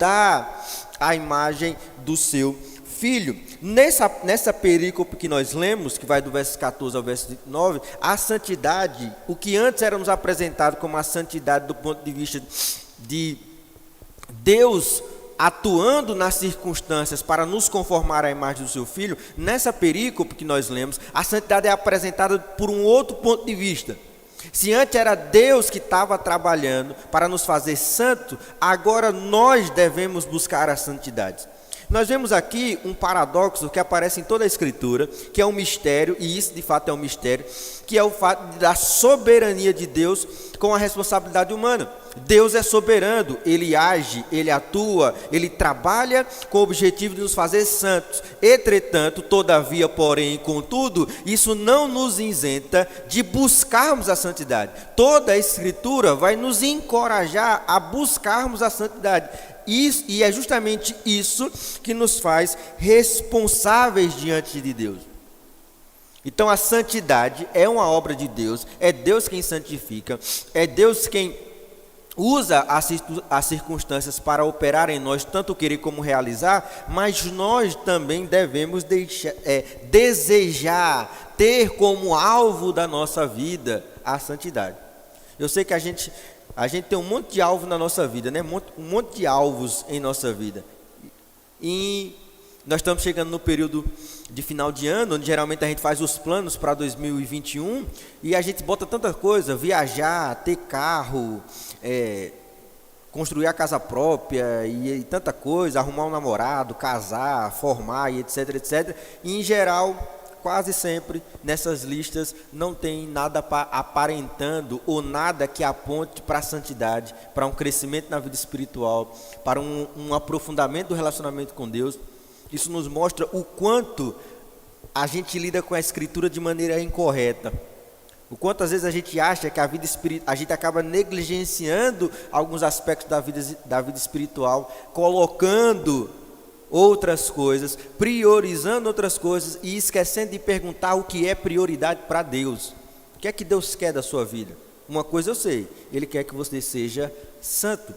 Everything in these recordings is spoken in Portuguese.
moldar a imagem do seu Filho. Nessa perícope que nós lemos, que vai do verso 14 ao verso 9, a santidade, o que antes era nos apresentado como a santidade do ponto de vista de Deus atuando nas circunstâncias para nos conformar à imagem do seu Filho, nessa perícope que nós lemos, a santidade é apresentada por um outro ponto de vista. Se antes era Deus que estava trabalhando para nos fazer santo, agora nós devemos buscar a santidade. Nós vemos aqui um paradoxo que aparece em toda a Escritura, que é um mistério, e isso de fato é um mistério, que é o fato da soberania de Deus com a responsabilidade humana. Deus é soberano, Ele age, Ele atua, Ele trabalha com o objetivo de nos fazer santos. Entretanto, todavia, porém, contudo, isso não nos isenta de buscarmos a santidade. Toda a Escritura vai nos encorajar a buscarmos a santidade. Isso, e é justamente isso que nos faz responsáveis diante de Deus. Então a santidade é uma obra de Deus, é Deus quem santifica, é Deus quem usa as circunstâncias para operar em nós, tanto querer como realizar, mas nós também devemos desejar, ter como alvo da nossa vida a santidade. Eu sei que a gente tem um monte de alvo na nossa vida, né? Um monte de alvos em nossa vida. E nós estamos chegando no período de final de ano, onde geralmente a gente faz os planos para 2021, e a gente bota tanta coisa, viajar, ter carro, construir a casa própria, e tanta coisa, arrumar um namorado, casar, formar, e etc, etc. E em geral, quase sempre nessas listas não tem nada aparentando ou nada que aponte para a santidade, para um crescimento na vida espiritual, para um aprofundamento do relacionamento com Deus. Isso nos mostra o quanto a gente lida com a Escritura de maneira incorreta. O quanto às vezes a gente acha que a gente acaba negligenciando alguns aspectos da vida espiritual, colocando outras coisas, priorizando outras coisas e esquecendo de perguntar o que é prioridade para Deus. O que é que Deus quer da sua vida? Uma coisa eu sei, Ele quer que você seja santo.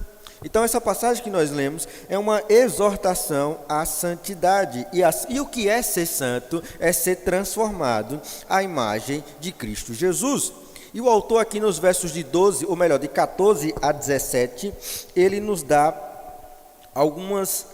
Então essa passagem que nós lemos é uma exortação à santidade. E o que é ser santo? É ser transformado à imagem de Cristo Jesus. E o autor aqui nos versos de 14 a 17, ele nos dá algumas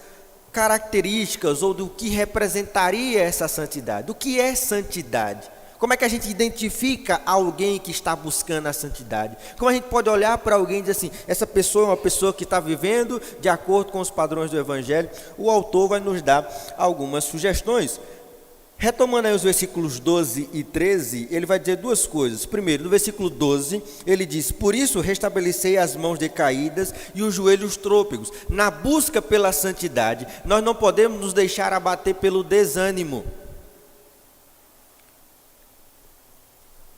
características ou do que representaria essa santidade. O que é santidade? Como é que a gente identifica alguém que está buscando a santidade? Como a gente pode olhar para alguém e dizer assim, essa pessoa é uma pessoa que está vivendo de acordo com os padrões do Evangelho? O autor vai nos dar algumas sugestões. Retomando aí os versículos 12 e 13, ele vai dizer duas coisas. Primeiro, no versículo 12, ele diz: por isso restabelecei as mãos decaídas e os joelhos trôpegos. Na busca pela santidade, nós não podemos nos deixar abater pelo desânimo.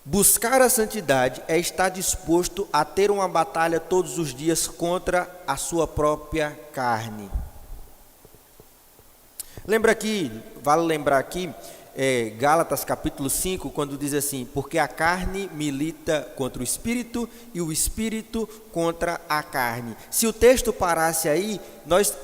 Buscar a santidade é estar disposto a ter uma batalha todos os dias contra a sua própria carne. Vale lembrar aqui, Gálatas capítulo 5, quando diz assim: porque a carne milita contra o espírito e o espírito contra a carne. Se o texto parasse aí,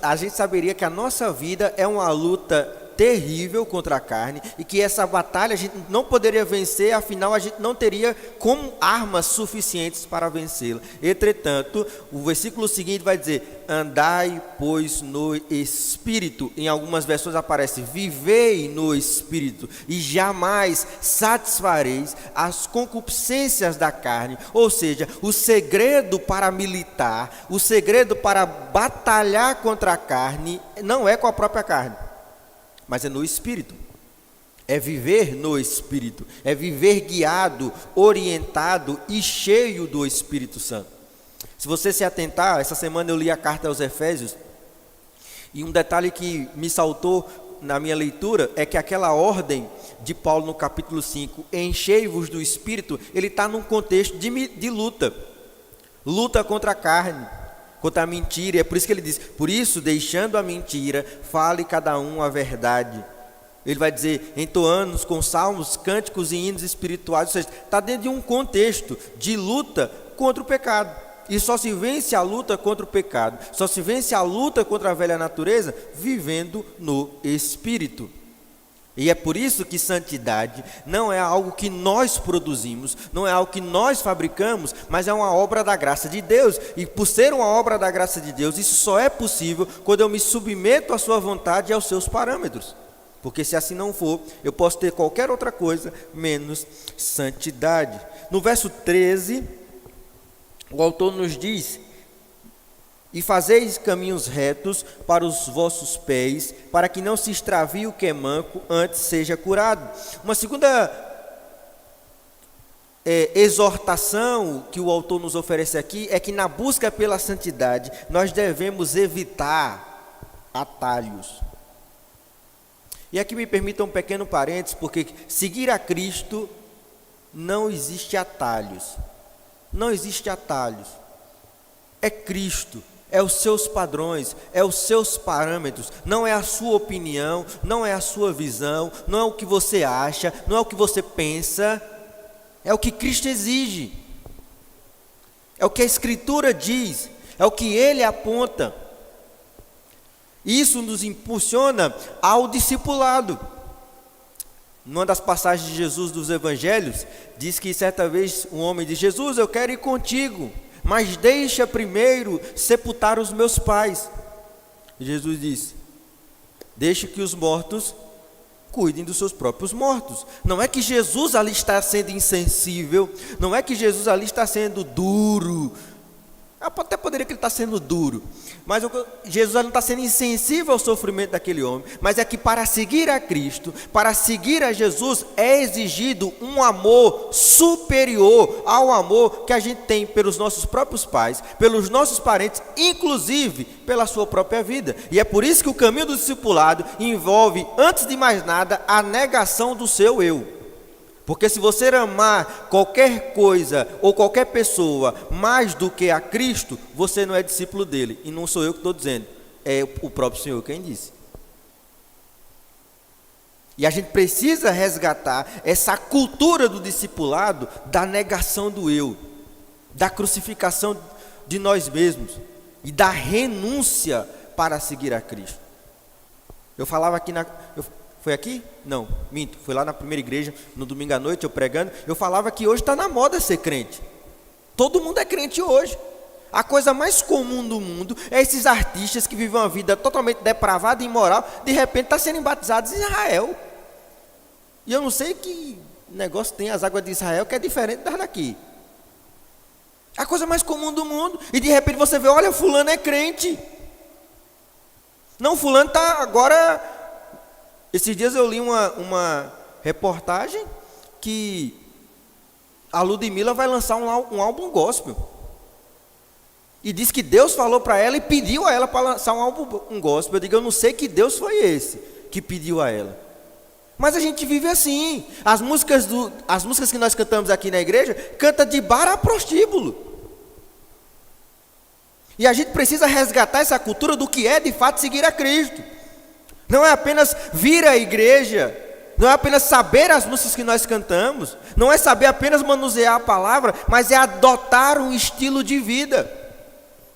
a gente saberia que a nossa vida é uma luta terrível contra a carne e que essa batalha a gente não poderia vencer, afinal a gente não teria como armas suficientes para vencê-la. Entretanto, o versículo seguinte vai dizer: andai, pois, no Espírito. Em algumas versões aparece: vivei no Espírito, e jamais satisfareis as concupiscências da carne. Ou seja, o segredo para militar, o segredo para batalhar contra a carne, não é com a própria carne, mas é no Espírito. É viver no Espírito, é viver guiado, orientado e cheio do Espírito Santo. Se você se atentar, essa semana eu li a carta aos Efésios, e um detalhe que me saltou na minha leitura é que aquela ordem de Paulo no capítulo 5, enchei-vos do Espírito, ele está num contexto de luta contra a carne, contra a mentira. E é por isso que ele diz: por isso, deixando a mentira, fale cada um a verdade. Ele vai dizer, entoando com salmos, cânticos e hinos espirituais. Ou seja, está dentro de um contexto de luta contra o pecado. E só se vence a luta contra o pecado, só se vence a luta contra a velha natureza vivendo no Espírito. E é por isso que santidade não é algo que nós produzimos, não é algo que nós fabricamos, mas é uma obra da graça de Deus. E por ser uma obra da graça de Deus, isso só é possível quando eu me submeto à sua vontade e aos seus parâmetros. Porque se assim não for, eu posso ter qualquer outra coisa menos santidade. No verso 13, o autor nos diz: e fazeis caminhos retos para os vossos pés, para que não se extravie o que é manco, antes seja curado. Uma segunda exortação que o autor nos oferece aqui é que na busca pela santidade, nós devemos evitar atalhos. E aqui me permitam um pequeno parênteses, porque seguir a Cristo não existe atalhos. Não existe atalhos. É Cristo. É os seus padrões, é os seus parâmetros, não é a sua opinião, não é a sua visão, não é o que você acha, não é o que você pensa, é o que Cristo exige, é o que a Escritura diz, é o que Ele aponta. Isso nos impulsiona ao discipulado. Numa das passagens de Jesus dos Evangelhos, diz que certa vez um homem disse: Jesus, eu quero ir contigo, mas deixa primeiro sepultar os meus pais. E Jesus disse: deixe que os mortos cuidem dos seus próprios mortos. Não é que Jesus ali está sendo insensível, não é que Jesus ali está sendo duro. Até poderia que ele está sendo duro, mas Jesus não está sendo insensível ao sofrimento daquele homem, mas é que para seguir a Cristo, para seguir a Jesus, é exigido um amor superior ao amor que a gente tem pelos nossos próprios pais, pelos nossos parentes, inclusive pela sua própria vida. E é por isso que o caminho do discipulado envolve, antes de mais nada, a negação do seu eu. Porque se você amar qualquer coisa ou qualquer pessoa mais do que a Cristo, você não é discípulo dele. E não sou eu que estou dizendo, é o próprio Senhor quem disse. E a gente precisa resgatar essa cultura do discipulado, da negação do eu, da crucificação de nós mesmos e da renúncia para seguir a Cristo. Eu falava aqui foi aqui? Não, minto, foi lá na primeira igreja, no domingo à noite, eu pregando. Eu falava que hoje está na moda ser crente. Todo mundo é crente hoje. A coisa mais comum do mundo é esses artistas que vivem uma vida totalmente depravada e imoral, de repente está sendo batizados em Israel. E eu não sei que negócio tem as águas de Israel que é diferente das daqui. A coisa mais comum do mundo. E de repente você vê, olha, fulano é crente. Não, fulano está agora... Esses dias eu li uma reportagem que a Ludmilla vai lançar um álbum gospel. E diz que Deus falou para ela e pediu a ela para lançar um álbum gospel. Eu digo, eu não sei que Deus foi esse que pediu a ela. Mas a gente vive assim. As músicas que nós cantamos aqui na igreja, canta de bar a prostíbulo. E a gente precisa resgatar essa cultura do que é de fato seguir a Cristo. Não é apenas vir à igreja, não é apenas saber as músicas que nós cantamos, não é saber apenas manusear a palavra, mas é adotar um estilo de vida.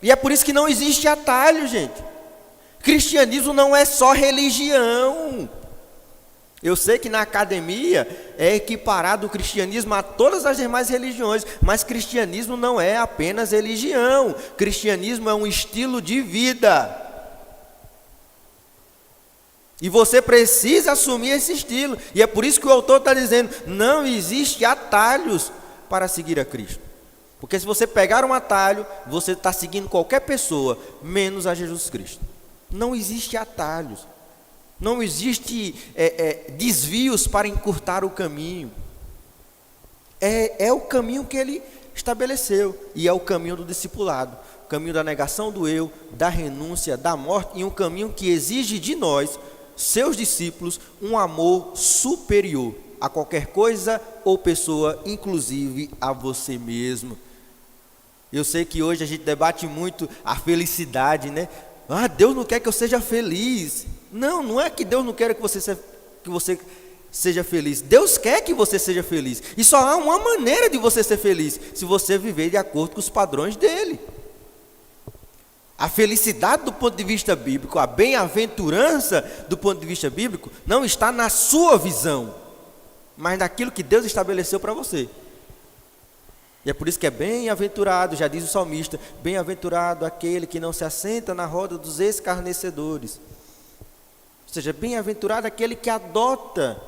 E é por isso que não existe atalho, gente. Cristianismo não é só religião. Eu sei que na academia é equiparado o cristianismo a todas as demais religiões, mas cristianismo não é apenas religião. Cristianismo é um estilo de vida. E você precisa assumir esse estilo. E é por isso que o autor está dizendo, não existe atalhos para seguir a Cristo. Porque se você pegar um atalho, você está seguindo qualquer pessoa, menos a Jesus Cristo. Não existe atalhos. Não existe desvios para encurtar o caminho. É o caminho que ele estabeleceu. E é o caminho do discipulado. O caminho da negação do eu, da renúncia, da morte. E um caminho que exige de nós, seus discípulos, um amor superior a qualquer coisa ou pessoa, inclusive a você mesmo. Eu sei que hoje a gente debate muito a felicidade, né? Ah, Deus não quer que eu seja feliz. Não é que Deus não quer que você seja feliz. Deus quer que você seja feliz. E só há uma maneira de você ser feliz, se você viver de acordo com os padrões dele. A felicidade do ponto de vista bíblico, a bem-aventurança do ponto de vista bíblico, não está na sua visão, mas naquilo que Deus estabeleceu para você. E é por isso que é bem-aventurado, já diz o salmista, bem-aventurado aquele que não se assenta na roda dos escarnecedores. Ou seja, bem-aventurado aquele que adota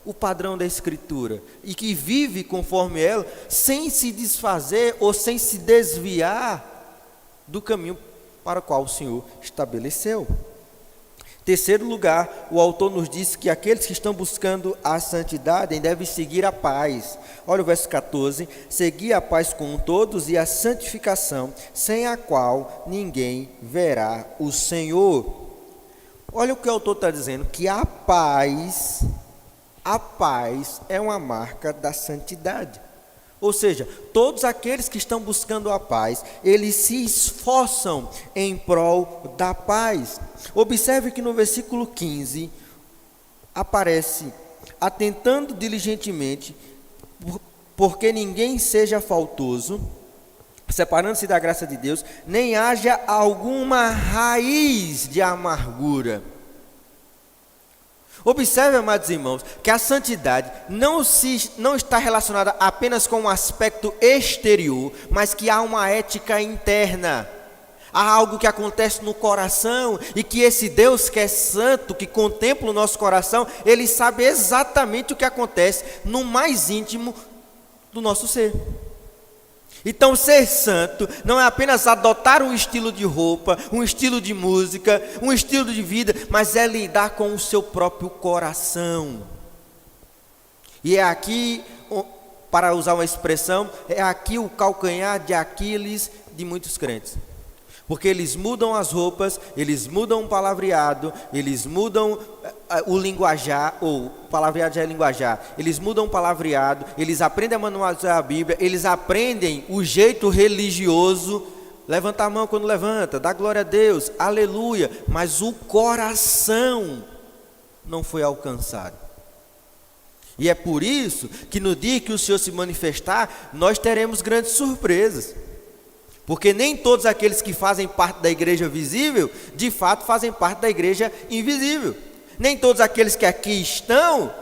o padrão da Escritura e que vive conforme ela, sem se desfazer ou sem se desviar do caminho para o qual o Senhor estabeleceu. Terceiro lugar, o autor nos diz que aqueles que estão buscando a santidade devem seguir a paz. Olha o verso 14: seguir a paz com todos e a santificação, sem a qual ninguém verá o Senhor. Olha o que o autor está dizendo, que a paz é uma marca da santidade. Ou seja, todos aqueles que estão buscando a paz, eles se esforçam em prol da paz. Observe que no versículo 15, aparece, atentando diligentemente, porque ninguém seja faltoso, separando-se da graça de Deus, nem haja alguma raiz de amargura. Observe, amados irmãos, que a santidade não está relacionada apenas com um aspecto exterior, mas que há uma ética interna. Há algo que acontece no coração e que esse Deus que é santo, que contempla o nosso coração, Ele sabe exatamente o que acontece no mais íntimo do nosso ser. Então, ser santo não é apenas adotar um estilo de roupa, um estilo de música, um estilo de vida, mas é lidar com o seu próprio coração. E é aqui, para usar uma expressão, é aqui o calcanhar de Aquiles de muitos crentes. Porque eles mudam as roupas, eles mudam o palavreado, eles mudam o linguajar, ou palavreado já é linguajar, eles mudam o palavreado, eles aprendem a manusear a Bíblia, eles aprendem o jeito religioso, levanta a mão quando levanta, dá glória a Deus, aleluia, mas o coração não foi alcançado. E é por isso que no dia que o Senhor se manifestar, nós teremos grandes surpresas. Porque nem todos aqueles que fazem parte da igreja visível, de fato fazem parte da igreja invisível. Nem todos aqueles que aqui estão,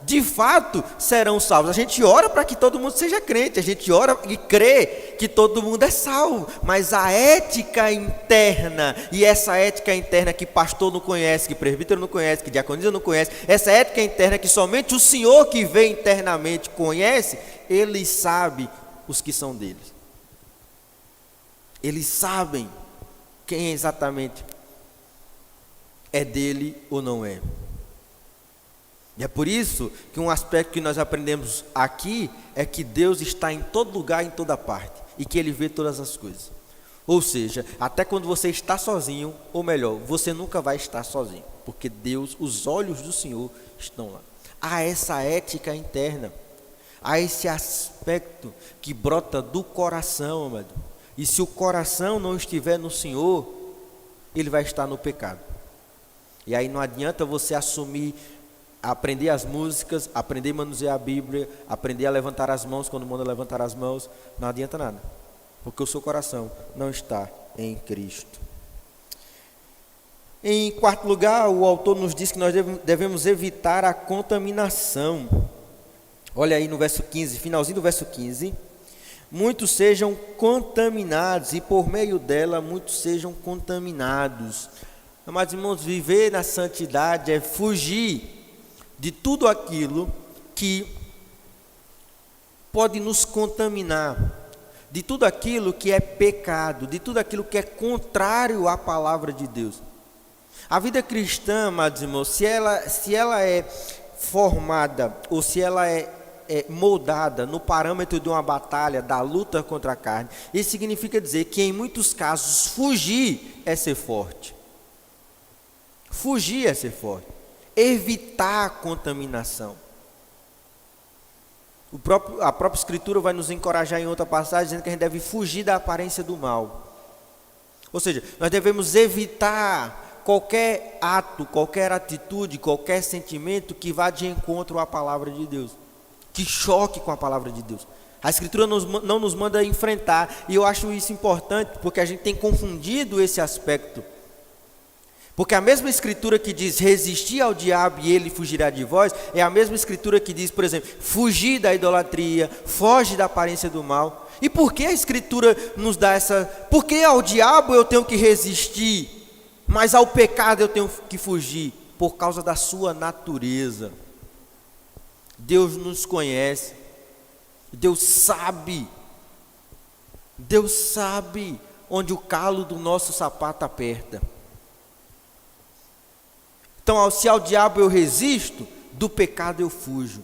de fato serão salvos. A gente ora para que todo mundo seja crente, a gente ora e crê que todo mundo é salvo. Mas a ética interna, e essa ética interna que pastor não conhece, que presbítero não conhece, que diaconisa não conhece, essa ética interna que somente o Senhor que vê internamente conhece, Ele sabe os que são deles. Eles sabem quem exatamente é dele ou não é. E é por isso que um aspecto que nós aprendemos aqui é que Deus está em todo lugar, em toda parte, e que Ele vê todas as coisas. Ou seja, até quando você está sozinho, ou melhor, você nunca vai estar sozinho, porque Deus, os olhos do Senhor estão lá. Há essa ética interna, há esse aspecto que brota do coração, amado. E se o coração não estiver no Senhor, ele vai estar no pecado. E aí não adianta você assumir, aprender as músicas, aprender a manusear a Bíblia, aprender a levantar as mãos quando manda levantar as mãos, não adianta nada. Porque o seu coração não está em Cristo. Em quarto lugar, o autor nos diz que nós devemos evitar a contaminação. Olha aí no verso 15, finalzinho do verso 15. Muitos sejam contaminados, e por meio dela muitos sejam contaminados. Amados irmãos, viver na santidade é fugir de tudo aquilo que pode nos contaminar, de tudo aquilo que é pecado, de tudo aquilo que é contrário à palavra de Deus. A vida cristã, amados irmãos, se ela é formada, ou se ela é moldada no parâmetro de uma batalha, da luta contra a carne, isso significa dizer que em muitos casos fugir é ser forte. Fugir é ser forte. Evitar a contaminação. A própria Escritura vai nos encorajar em outra passagem, dizendo que a gente deve fugir da aparência do mal. Ou seja, nós devemos evitar qualquer ato, qualquer atitude, qualquer sentimento que vá de encontro à palavra de Deus, que choque com a palavra de Deus. A Escritura não nos manda enfrentar, e eu acho isso importante, porque a gente tem confundido esse aspecto. Porque a mesma Escritura que diz, resistir ao diabo e ele fugirá de vós, é a mesma Escritura que diz, por exemplo, fugir da idolatria, foge da aparência do mal. E por que a Escritura nos dá essa... Por que ao diabo eu tenho que resistir, mas ao pecado eu tenho que fugir? Por causa da sua natureza. Deus nos conhece. Deus sabe onde o calo do nosso sapato aperta. Então, se ao diabo eu resisto, do pecado eu fujo.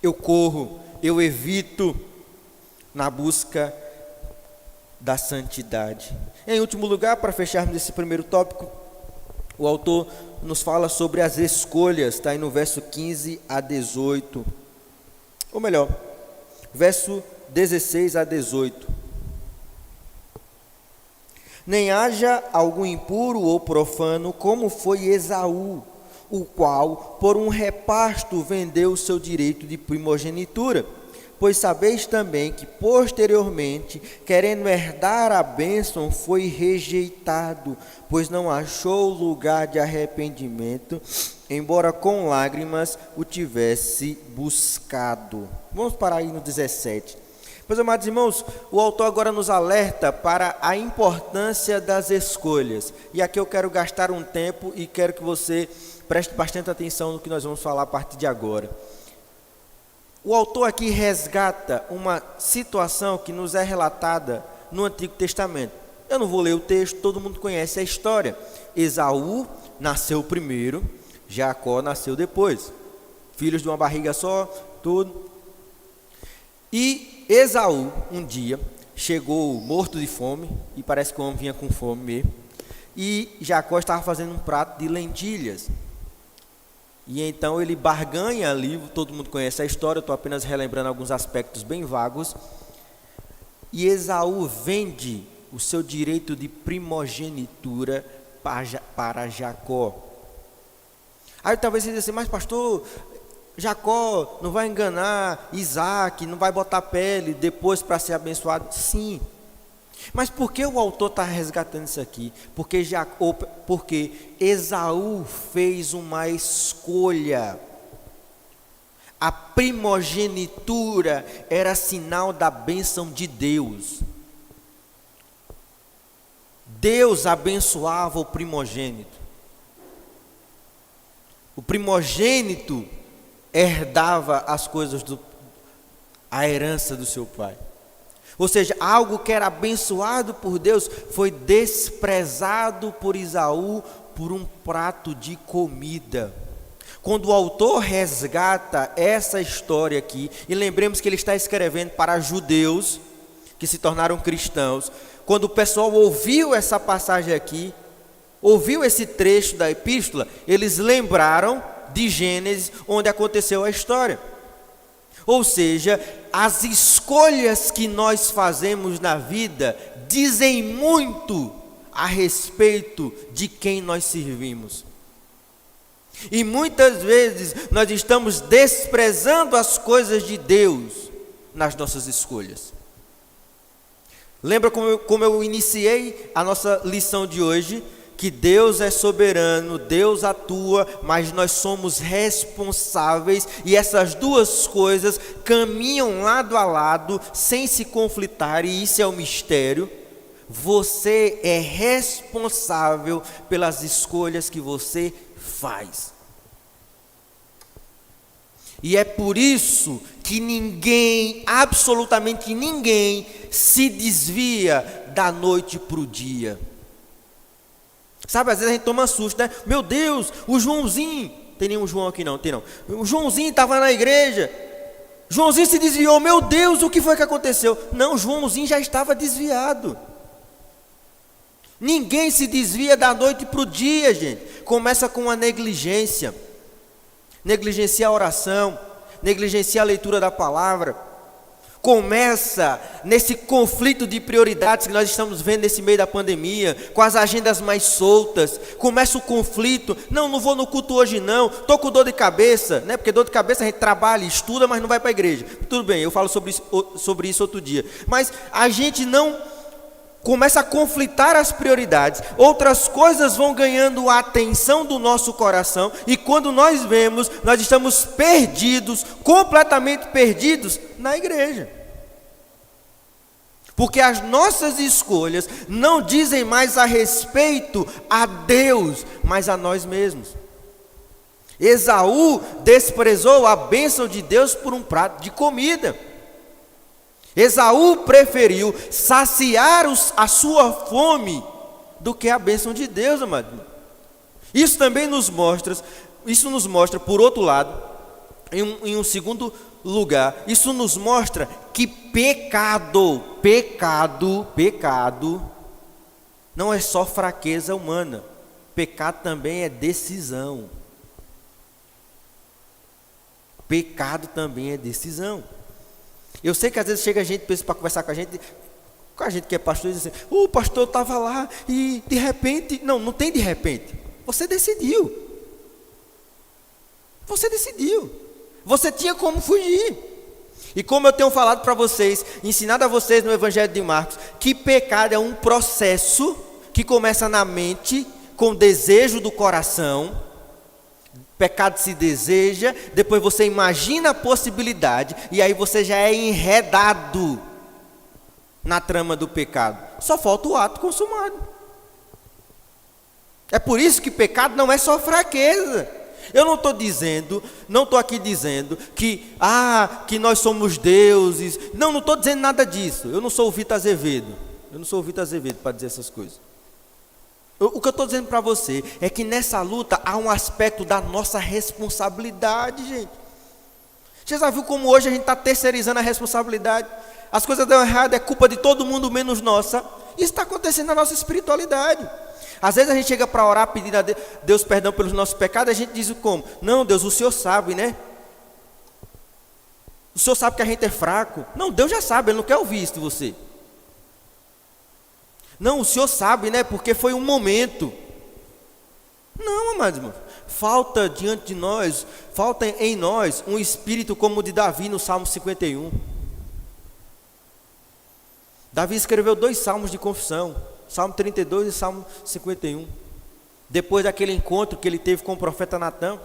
Eu corro, eu evito na busca da santidade. Em último lugar, para fecharmos esse primeiro tópico, o autor nos fala sobre as escolhas, está aí no verso 15 a 18. Ou melhor, verso 16 a 18. Nem haja algum impuro ou profano, como foi Esaú, o qual, por um repasto, vendeu o seu direito de primogenitura. Pois sabeis também que, posteriormente, querendo herdar a bênção, foi rejeitado, pois não achou lugar de arrependimento, embora com lágrimas o tivesse buscado. Vamos parar aí no 17. Pois, amados irmãos, o autor agora nos alerta para a importância das escolhas. E aqui eu quero gastar um tempo e quero que você preste bastante atenção no que nós vamos falar a partir de agora. O autor aqui resgata uma situação que nos é relatada no Antigo Testamento. Eu não vou ler o texto, todo mundo conhece a história. Esaú nasceu primeiro, Jacó nasceu depois. Filhos de uma barriga só, tudo. E Esaú, um dia, chegou morto de fome, e parece que o homem vinha com fome mesmo, e Jacó estava fazendo um prato de lentilhas. E então ele barganha ali, todo mundo conhece a história, eu estou apenas relembrando alguns aspectos bem vagos. E Esaú vende o seu direito de primogenitura para Jacó. Aí talvez você diga assim, mas pastor, Jacó não vai enganar Isaac, não vai botar pele depois para ser abençoado? Sim. Mas por que o autor está resgatando isso aqui? Porque Esaú fez uma escolha. A primogenitura era sinal da bênção de Deus. Deus abençoava o primogênito. O primogênito herdava as coisas, a herança do seu pai. Ou seja, algo que era abençoado por Deus foi desprezado por Esaú por um prato de comida. Quando o autor resgata essa história aqui, e lembremos que ele está escrevendo para judeus que se tornaram cristãos, quando o pessoal ouviu essa passagem aqui, ouviu esse trecho da epístola, eles lembraram de Gênesis, onde aconteceu a história. Ou seja, as escolhas que nós fazemos na vida dizem muito a respeito de quem nós servimos. E muitas vezes nós estamos desprezando as coisas de Deus nas nossas escolhas. Lembra como eu iniciei a nossa lição de hoje? Que Deus é soberano, Deus atua, mas nós somos responsáveis, e essas duas coisas caminham lado a lado, sem se conflitar, e isso é o mistério. Você é responsável pelas escolhas que você faz. E é por isso que ninguém, absolutamente ninguém, se desvia da noite para o dia. Sabe, às vezes a gente toma susto, né? Meu Deus, o Joãozinho, tem nenhum João aqui não, tem não. O Joãozinho estava na igreja, Joãozinho se desviou, meu Deus, o que foi que aconteceu? Não, Joãozinho já estava desviado. Ninguém se desvia da noite para o dia, gente. Começa com a negligência. Negligencia a oração, negligencia a leitura da palavra. Começa nesse conflito de prioridades que nós estamos vendo nesse meio da pandemia, com as agendas mais soltas. Começa o conflito: não vou no culto hoje não, estou com dor de cabeça, né? Porque dor de cabeça a gente trabalha, estuda, mas não vai para a igreja. Tudo bem, eu falo sobre isso outro dia. Mas a gente não começa a conflitar as prioridades, outras coisas vão ganhando a atenção do nosso coração, e quando nós vemos, nós estamos perdidos, completamente perdidos na igreja, porque as nossas escolhas não dizem mais a respeito a Deus, mas a nós mesmos. Esaú desprezou a bênção de Deus por um prato de comida. Esaú preferiu saciar a sua fome do que a bênção de Deus, amado. Isso nos mostra, por outro lado, em um segundo lugar, isso nos mostra que pecado não é só fraqueza humana, pecado também é decisão. Pecado também é decisão. Eu sei que às vezes chega gente para conversar com a gente que é pastor, e diz assim: o pastor estava lá e de repente... Não tem de repente. Você decidiu. Você tinha como fugir. E como eu tenho falado para vocês, ensinado a vocês no Evangelho de Marcos, que pecado é um processo que começa na mente, com desejo do coração. Pecado se deseja, depois você imagina a possibilidade, e aí você já é enredado na trama do pecado. Só falta o ato consumado. É por isso que pecado não é só fraqueza. Eu não estou aqui dizendo que nós somos deuses. Não estou dizendo nada disso. Eu não sou o Vitor Azevedo para dizer essas coisas. O que eu estou dizendo para você é que nessa luta há um aspecto da nossa responsabilidade, gente. Você já viu como hoje a gente está terceirizando a responsabilidade? As coisas dão errado, é culpa de todo mundo menos nossa. Isso está acontecendo na nossa espiritualidade. Às vezes a gente chega para orar, pedindo a Deus perdão pelos nossos pecados, a gente diz como? Não, Deus, o Senhor sabe, né? O Senhor sabe que a gente é fraco. Não, Deus já sabe, Ele não quer ouvir isso de você. Não, o Senhor sabe, né? Porque foi um momento. Não, amados irmãos. Falta em nós um espírito como o de Davi no Salmo 51. Davi escreveu 2 salmos de confissão, Salmo 32 e Salmo 51. Depois daquele encontro que ele teve com o profeta Natã,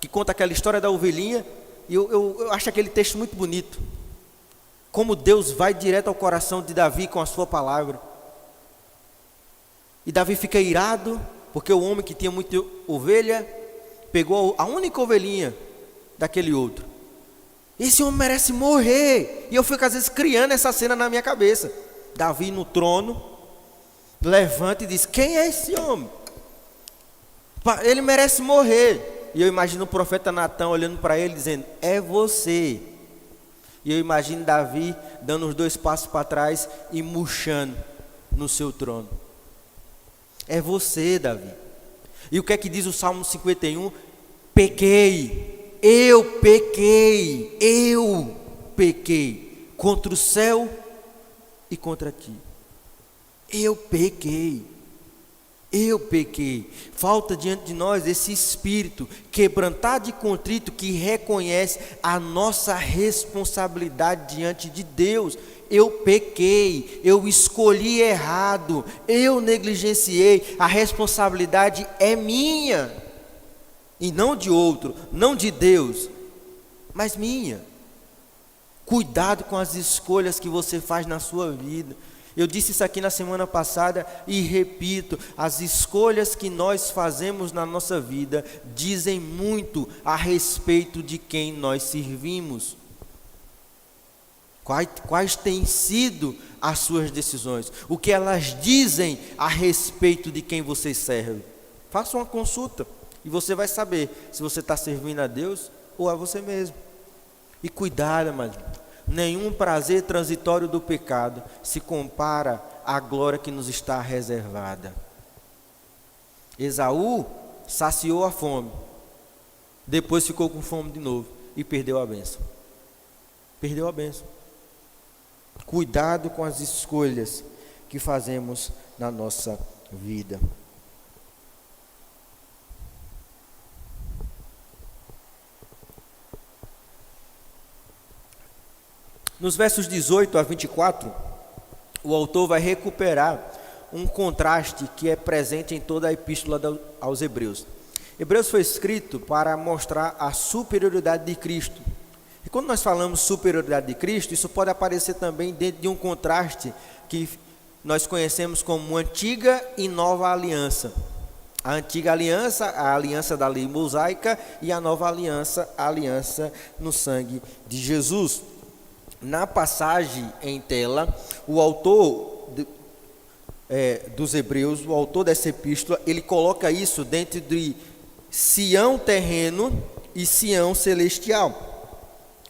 que conta aquela história da ovelhinha, e eu acho aquele texto muito bonito. Como Deus vai direto ao coração de Davi com a sua palavra. E Davi fica irado, porque o homem que tinha muita ovelha, pegou a única ovelhinha daquele outro. Esse homem merece morrer. E eu fico às vezes criando essa cena na minha cabeça. Davi no trono, levanta e diz: quem é esse homem? Ele merece morrer. E eu imagino o profeta Natã olhando para ele dizendo: é você. E eu imagino Davi dando os 2 passos para trás e murchando no seu trono. É você, Davi. E o que é que diz o Salmo 51? Eu pequei contra o céu e contra ti. Eu pequei. Falta diante de nós esse espírito quebrantado e contrito que reconhece a nossa responsabilidade diante de Deus. Eu pequei, eu escolhi errado, eu negligenciei, a responsabilidade é minha, e não de outro, não de Deus, mas minha. Cuidado com as escolhas que você faz na sua vida. Eu disse isso aqui na semana passada e repito: as escolhas que nós fazemos na nossa vida dizem muito a respeito de quem nós servimos. Quais têm sido as suas decisões? O que elas dizem a respeito de quem você serve? Faça uma consulta e você vai saber se você está servindo a Deus ou a você mesmo. E cuidado, mas nenhum prazer transitório do pecado se compara à glória que nos está reservada. Esaú saciou a fome, depois ficou com fome de novo e perdeu a bênção. Cuidado com as escolhas que fazemos na nossa vida. Nos versos 18 a 24, o autor vai recuperar um contraste que é presente em toda a epístola aos Hebreus. Hebreus foi escrito para mostrar a superioridade de Cristo. E quando nós falamos superioridade de Cristo, isso pode aparecer também dentro de um contraste que nós conhecemos como antiga e nova aliança. A antiga aliança, a aliança da lei mosaica, e a nova aliança, a aliança no sangue de Jesus. Na passagem em tela, o autor dos Hebreus, o autor dessa epístola, ele coloca isso dentro de Sião terreno e Sião celestial.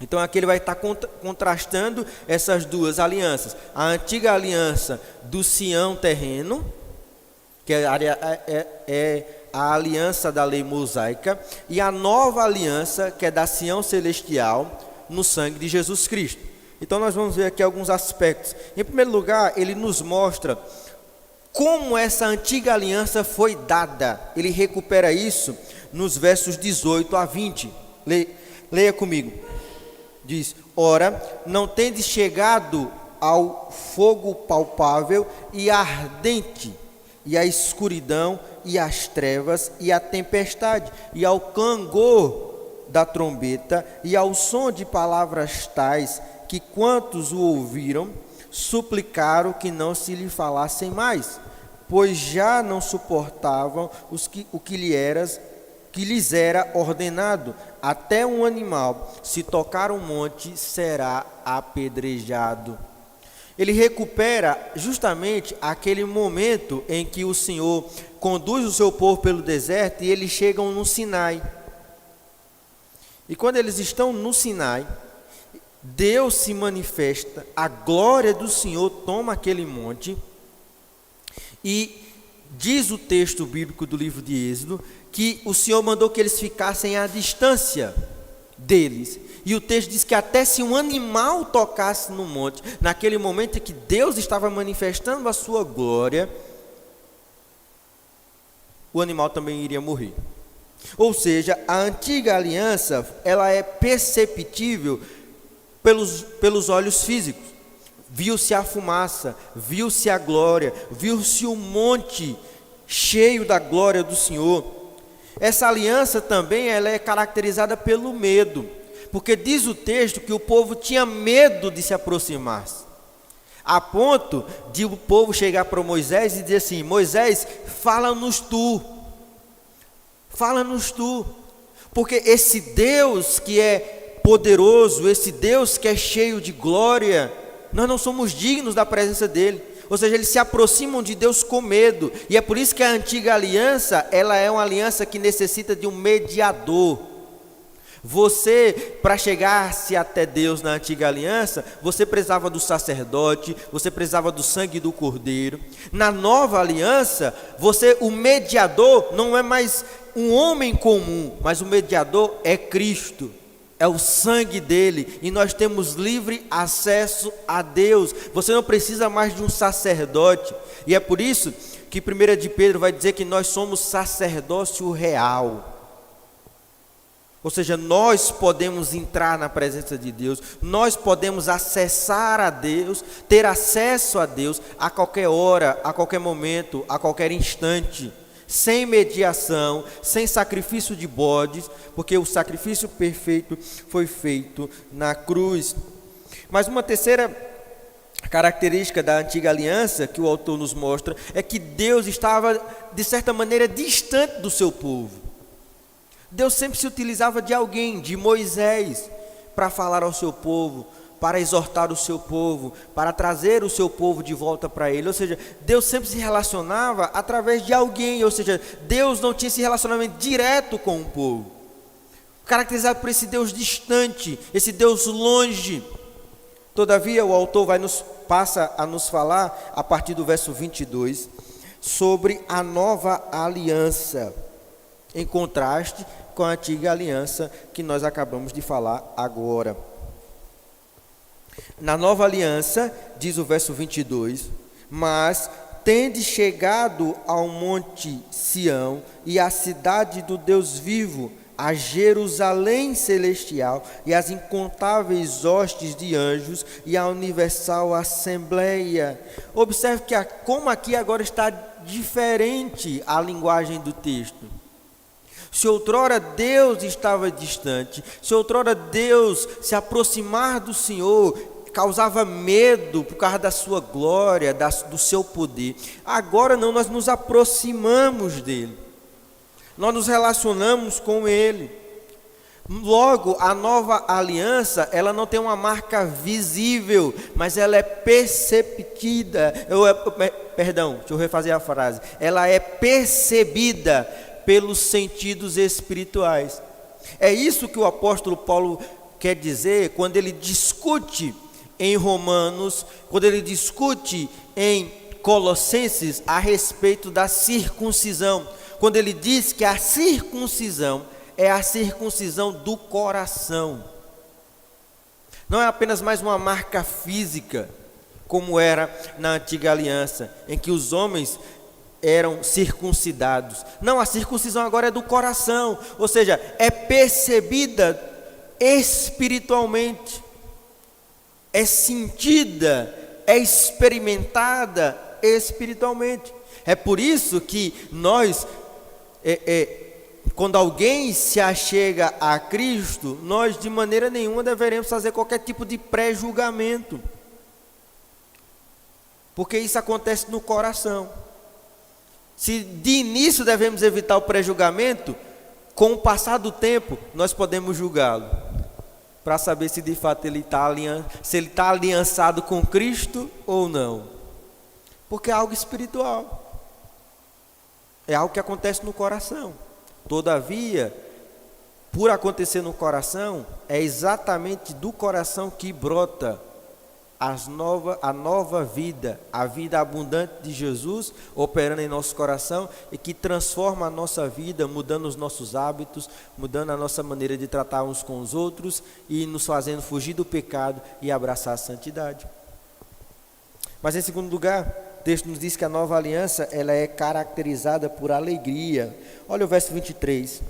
Então aqui ele vai estar contrastando essas duas alianças. A antiga aliança do Sião terreno, que é a aliança da lei mosaica, e a nova aliança, que é da Sião celestial, no sangue de Jesus Cristo. Então nós vamos ver aqui alguns aspectos. Em primeiro lugar, ele nos mostra como essa antiga aliança foi dada. Ele recupera isso nos versos 18 a 20. Leia comigo. Diz: ora, não tendes chegado ao fogo palpável e ardente, e à escuridão, e às trevas, e à tempestade, e ao clangor da trombeta, e ao som de palavras tais, que quantos o ouviram, suplicaram que não se lhe falassem mais, pois já não suportavam o que lhes era ordenado. Até um animal, se tocar um monte, será apedrejado. Ele recupera justamente aquele momento em que o Senhor conduz o seu povo pelo deserto e eles chegam no Sinai. E quando eles estão no Sinai, Deus se manifesta, a glória do Senhor toma aquele monte, e diz o texto bíblico do livro de Êxodo que o Senhor mandou que eles ficassem à distância deles. E o texto diz que até se um animal tocasse no monte, naquele momento em que Deus estava manifestando a sua glória, o animal também iria morrer. Ou seja, a antiga aliança, ela é perceptível pelos olhos físicos. Viu-se a fumaça, viu-se a glória, viu-se o monte cheio da glória do Senhor. Essa aliança também ela é caracterizada pelo medo, porque diz o texto que o povo tinha medo de se aproximar, a ponto de o povo chegar para Moisés e dizer assim: Moisés, fala-nos tu, porque esse Deus que é poderoso, esse Deus que é cheio de glória, nós não somos dignos da presença dele. Ou seja, eles se aproximam de Deus com medo. E é por isso que a antiga aliança, ela é uma aliança que necessita de um mediador. Você, para chegar-se até Deus na antiga aliança, você precisava do sacerdote, você precisava do sangue do cordeiro. Na nova aliança, o mediador não é mais um homem comum, mas o mediador é Cristo. É o sangue dele, e nós temos livre acesso a Deus. Você não precisa mais de um sacerdote. E é por isso que 1 de Pedro vai dizer que nós somos sacerdócio real. Ou seja, nós podemos entrar na presença de Deus, nós podemos acessar a Deus, ter acesso a Deus a qualquer hora, a qualquer momento, a qualquer instante, sem mediação, sem sacrifício de bodes, porque o sacrifício perfeito foi feito na cruz. Mas uma terceira característica da antiga aliança que o autor nos mostra é que Deus estava, de certa maneira, distante do seu povo. Deus sempre se utilizava de alguém, de Moisés, para falar ao seu povo, para exortar o seu povo, para trazer o seu povo de volta para ele. Ou seja, Deus sempre se relacionava através de alguém. Ou seja, Deus não tinha esse relacionamento direto com o povo, caracterizado por esse Deus distante, esse Deus longe. Todavia, o autor passa a nos falar, a partir do verso 22, sobre a nova aliança, em contraste com a antiga aliança que nós acabamos de falar agora. Na nova aliança, diz o verso 22, mas tende chegado ao monte Sião e à cidade do Deus vivo, a Jerusalém celestial e as incontáveis hostes de anjos e a universal assembleia. Observe que como aqui agora está diferente a linguagem do texto. Se outrora Deus estava distante, se outrora Deus se aproximar do Senhor causava medo por causa da sua glória, do seu poder, agora não, nós nos aproximamos dele, nós nos relacionamos com ele. Logo, a nova aliança, ela não tem uma marca visível, mas ela é perceptida, deixa eu refazer a frase, ela é percebida pelos sentidos espirituais. É isso que o apóstolo Paulo quer dizer quando ele discute em Romanos, quando ele discute em Colossenses a respeito da circuncisão, quando ele diz que a circuncisão é a circuncisão do coração. Não é apenas mais uma marca física, como era na antiga aliança, em que os homens eram circuncidados. Não, a circuncisão agora é do coração, ou seja, é percebida espiritualmente, é sentida, é experimentada espiritualmente. É por isso que nós, quando alguém se achega a Cristo, nós de maneira nenhuma deveremos fazer qualquer tipo de pré-julgamento, porque isso acontece no coração. Se de início devemos evitar o pré-julgamento, com o passar do tempo, nós podemos julgá-lo, para saber se de fato ele está aliançado com Cristo ou não, porque é algo espiritual, é algo que acontece no coração. Todavia, por acontecer no coração, é exatamente do coração que brota a nova vida, a vida abundante de Jesus operando em nosso coração e que transforma a nossa vida, mudando os nossos hábitos, mudando a nossa maneira de tratar uns com os outros e nos fazendo fugir do pecado e abraçar a santidade. Mas em segundo lugar, o texto nos diz que a nova aliança ela é caracterizada por alegria. Olha o verso 23.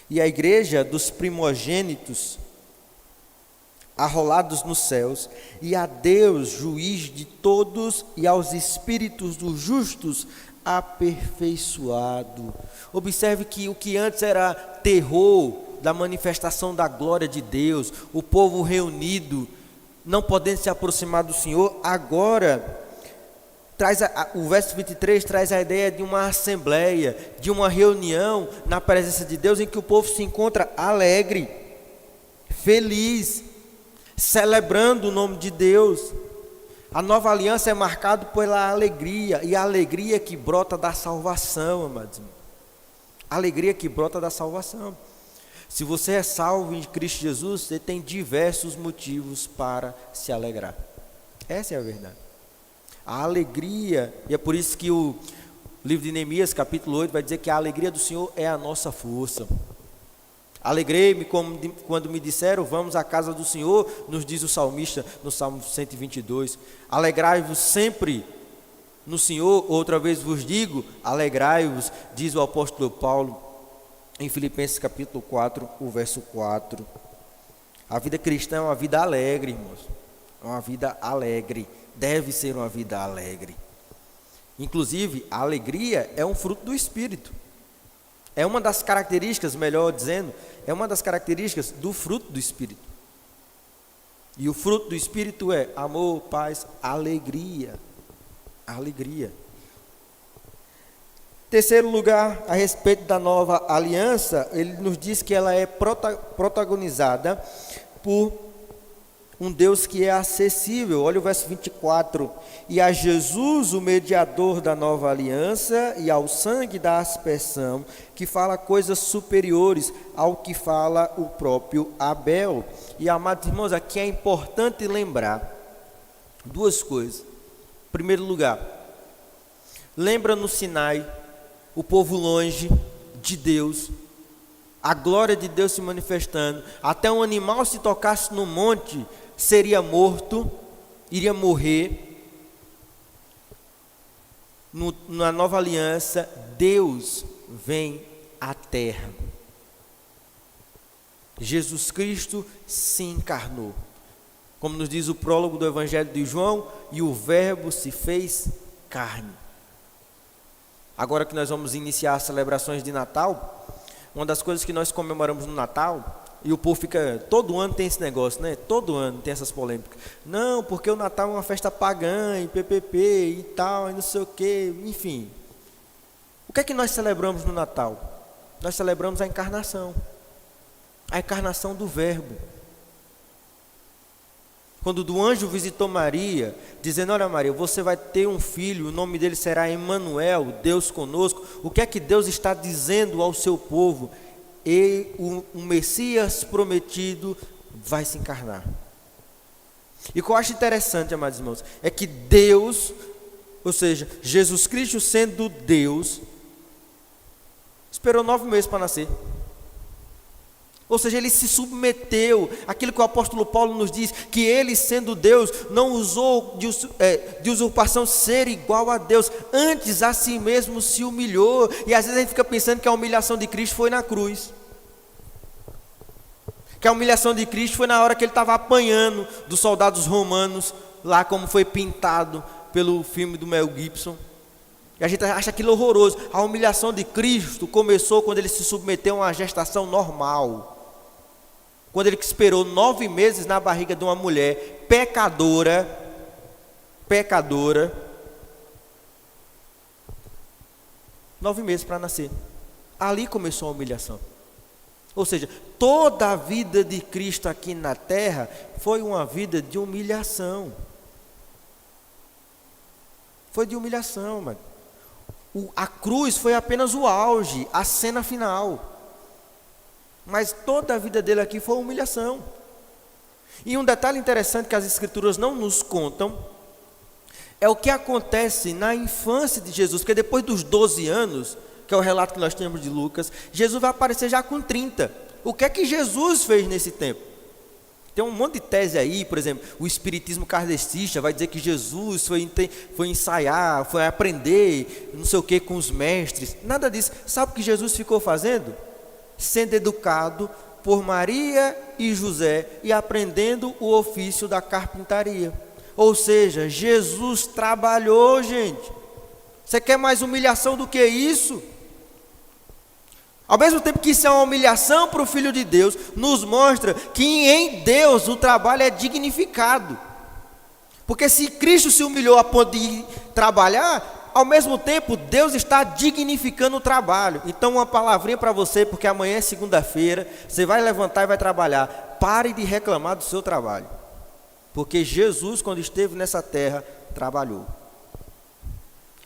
E a igreja dos primogênitos arrolados nos céus, e a Deus, juiz de todos, e aos espíritos dos justos, aperfeiçoado. Observe que o que antes era terror da manifestação da glória de Deus, o povo reunido, não podendo se aproximar do Senhor, agora o verso 23 traz a ideia de uma assembleia, de uma reunião na presença de Deus, em que o povo se encontra alegre, feliz, celebrando o nome de Deus. A nova aliança é marcada pela alegria, e a alegria que brota da salvação, amados. A alegria que brota da salvação. Se você é salvo em Cristo Jesus, você tem diversos motivos para se alegrar. Essa é a verdade. A alegria, e é por isso que o livro de Neemias, capítulo 8, vai dizer que a alegria do Senhor é a nossa força. Alegrei-me quando me disseram, vamos à casa do Senhor, nos diz o salmista no Salmo 122. Alegrai-vos sempre no Senhor, outra vez vos digo, alegrai-vos, diz o apóstolo Paulo em Filipenses capítulo 4, o verso 4. A vida cristã é uma vida alegre, irmãos. É uma vida alegre, deve ser uma vida alegre. Inclusive, a alegria é um fruto do Espírito. É uma das características, melhor dizendo, é uma das características do fruto do Espírito. E o fruto do Espírito é amor, paz, alegria. Alegria. Terceiro lugar, a respeito da nova aliança, ele nos diz que ela é protagonizada por um Deus que é acessível. Olha o verso 24. E a Jesus, o mediador da nova aliança, e ao sangue da aspersão, que fala coisas superiores ao que fala o próprio Abel. E, amados irmãos, aqui é importante lembrar duas coisas. Em primeiro lugar, lembra no Sinai, o povo longe de Deus, a glória de Deus se manifestando, até um animal se tocasse no monte, seria morto, iria morrer. Na nova aliança, Deus vem à terra. Jesus Cristo se encarnou. Como nos diz o prólogo do Evangelho de João, e o Verbo se fez carne. Agora que nós vamos iniciar as celebrações de Natal, uma das coisas que nós comemoramos no Natal, e o povo fica, todo ano tem esse negócio, né? Todo ano tem essas polêmicas. Não, porque o Natal é uma festa pagã, e PPP e tal, e não sei o quê, enfim. O que é que nós celebramos no Natal? Nós celebramos a encarnação do Verbo. Quando o anjo visitou Maria, dizendo: olha Maria, você vai ter um filho, o nome dele será Emanuel, Deus conosco. O que é que Deus está dizendo ao seu povo? E o Messias prometido vai se encarnar. E o que eu acho interessante, amados irmãos, é que Deus, ou seja, Jesus Cristo sendo Deus, esperou 9 meses para nascer. Ou seja, ele se submeteu àquilo que o apóstolo Paulo nos diz, que ele sendo Deus, não usou de usurpação ser igual a Deus, antes a si mesmo se humilhou. E às vezes a gente fica pensando que a humilhação de Cristo foi na cruz, que a humilhação de Cristo foi na hora que ele estava apanhando dos soldados romanos, lá como foi pintado pelo filme do Mel Gibson. E a gente acha aquilo horroroso. A humilhação de Cristo começou quando ele se submeteu a uma gestação normal, quando ele esperou 9 meses na barriga de uma mulher pecadora, 9 meses para nascer. Ali começou a humilhação. Ou seja, toda a vida de Cristo aqui na terra foi uma vida de humilhação. Foi de humilhação, mano. A cruz foi apenas o auge, a cena final. Mas toda a vida dele aqui foi humilhação. E um detalhe interessante que as Escrituras não nos contam é o que acontece na infância de Jesus, porque depois dos 12 anos, que é o relato que nós temos de Lucas, Jesus vai aparecer já com 30. O que é que Jesus fez nesse tempo? Tem um monte de tese aí, por exemplo, o espiritismo kardecista vai dizer que Jesus foi ensaiar, foi aprender, não sei o que, com os mestres. Nada disso. Sabe o que Jesus ficou fazendo? Sendo educado por Maria e José e aprendendo o ofício da carpintaria. Ou seja, Jesus trabalhou, gente. Você quer mais humilhação do que isso? Ao mesmo tempo que isso é uma humilhação para o Filho de Deus, nos mostra que em Deus o trabalho é dignificado. Porque se Cristo se humilhou a ponto de trabalhar, ao mesmo tempo Deus está dignificando o trabalho. Então uma palavrinha para você, porque amanhã é segunda-feira, você vai levantar e vai trabalhar. Pare de reclamar do seu trabalho. Porque Jesus, quando esteve nessa terra, trabalhou.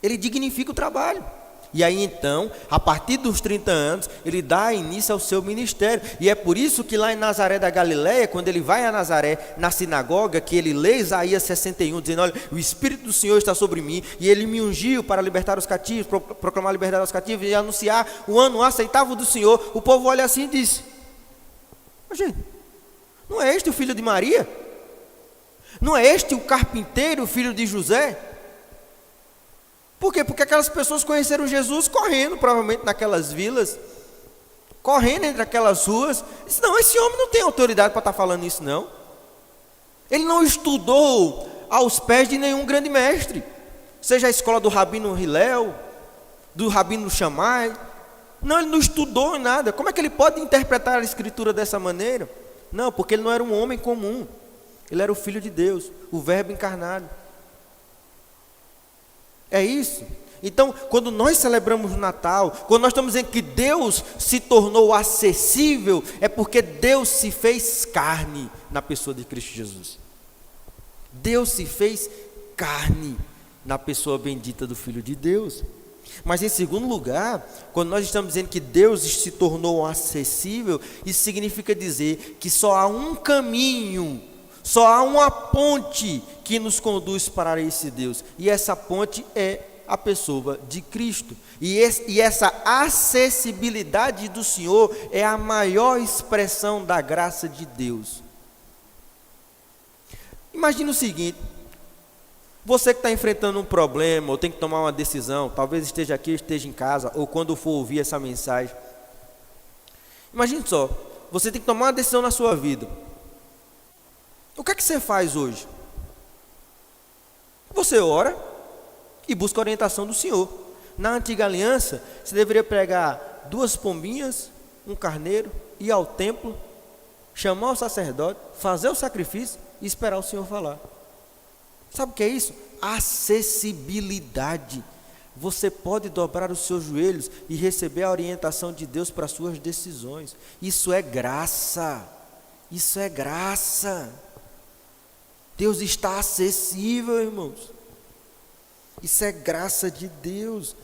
Ele dignifica o trabalho. E aí então, a partir dos 30 anos, ele dá início ao seu ministério. E é por isso que lá em Nazaré da Galileia, quando ele vai a Nazaré, na sinagoga, que ele lê Isaías 61, dizendo: olha, o Espírito do Senhor está sobre mim, e ele me ungiu para libertar os cativos, proclamar a liberdade aos cativos, e anunciar o ano aceitável do Senhor. O povo olha assim e diz: gente, não é este o filho de Maria? Não é este o carpinteiro, o filho de José? Por quê? Porque aquelas pessoas conheceram Jesus correndo, provavelmente naquelas vilas, correndo entre aquelas ruas. Disse: não, esse homem não tem autoridade para estar falando isso, não. Ele não estudou aos pés de nenhum grande mestre, seja a escola do Rabino Hillel, do Rabino Shammai. Não, ele não estudou nada. Como é que ele pode interpretar a Escritura dessa maneira? Não, porque ele não era um homem comum. Ele era o Filho de Deus, o Verbo encarnado. É isso. Então, quando nós celebramos o Natal, quando nós estamos dizendo que Deus se tornou acessível, é porque Deus se fez carne na pessoa de Cristo Jesus. Deus se fez carne na pessoa bendita do Filho de Deus. Mas em segundo lugar, quando nós estamos dizendo que Deus se tornou acessível, isso significa dizer que só há um caminho, só há uma ponte que nos conduz para esse Deus, e essa ponte é a pessoa de Cristo. E essa acessibilidade do Senhor é a maior expressão da graça de Deus. Imagina o seguinte: você que está enfrentando um problema, ou tem que tomar uma decisão, talvez esteja aqui, esteja em casa, ou quando for ouvir essa mensagem. Imagine só, você tem que tomar uma decisão na sua vida. O que é que você faz hoje? Você ora e busca a orientação do Senhor. Na antiga aliança, você deveria pegar 2 pombinhas, um carneiro, ir ao templo, chamar o sacerdote, fazer o sacrifício e esperar o Senhor falar. Sabe o que é isso? Acessibilidade. Você pode dobrar os seus joelhos e receber a orientação de Deus para as suas decisões. Isso é graça. Isso é graça. Deus está acessível, irmãos. Isso é graça de Deus.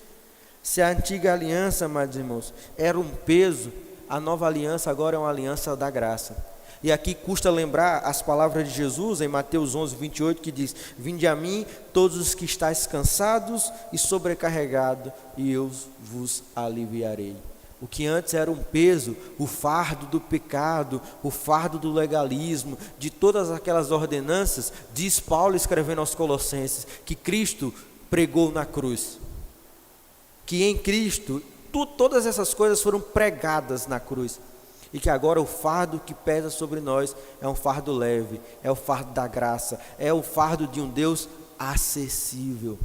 Se a antiga aliança, amados irmãos, era um peso, a nova aliança agora é uma aliança da graça. E aqui custa lembrar as palavras de Jesus em Mateus 11, 28, que diz: vinde a mim todos os que estáis cansados e sobrecarregados, e eu vos aliviarei. O que antes era um peso, o fardo do pecado, o fardo do legalismo, de todas aquelas ordenanças, diz Paulo escrevendo aos Colossenses, que Cristo pregou na cruz. Que em Cristo, todas essas coisas foram pregadas na cruz. E que agora o fardo que pesa sobre nós é um fardo leve, é o fardo da graça, é o fardo de um Deus acessível,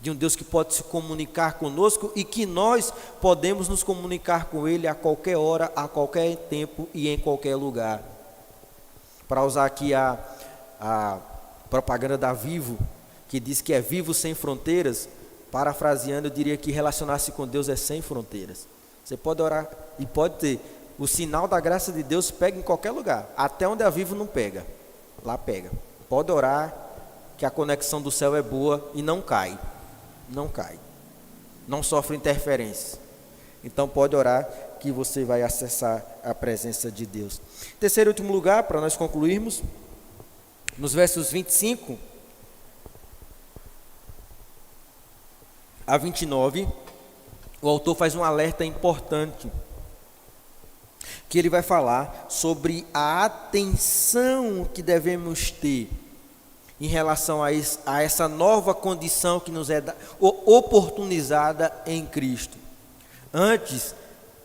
de um Deus que pode se comunicar conosco e que nós podemos nos comunicar com Ele a qualquer hora, a qualquer tempo e em qualquer lugar. Para usar aqui a propaganda da Vivo, que diz que é vivo sem fronteiras, parafraseando, eu diria que relacionar-se com Deus é sem fronteiras. Você pode orar e pode ter. O sinal da graça de Deus pega em qualquer lugar, até onde a Vivo não pega, lá pega. Pode orar que a conexão do céu é boa e não cai, não sofre interferências. Então pode orar que você vai acessar a presença de Deus. Terceiro e último lugar, para nós concluirmos, nos versos 25 a 29, o autor faz um alerta importante, que ele vai falar sobre a atenção que devemos ter em relação a essa nova condição que nos é oportunizada em Cristo. Antes,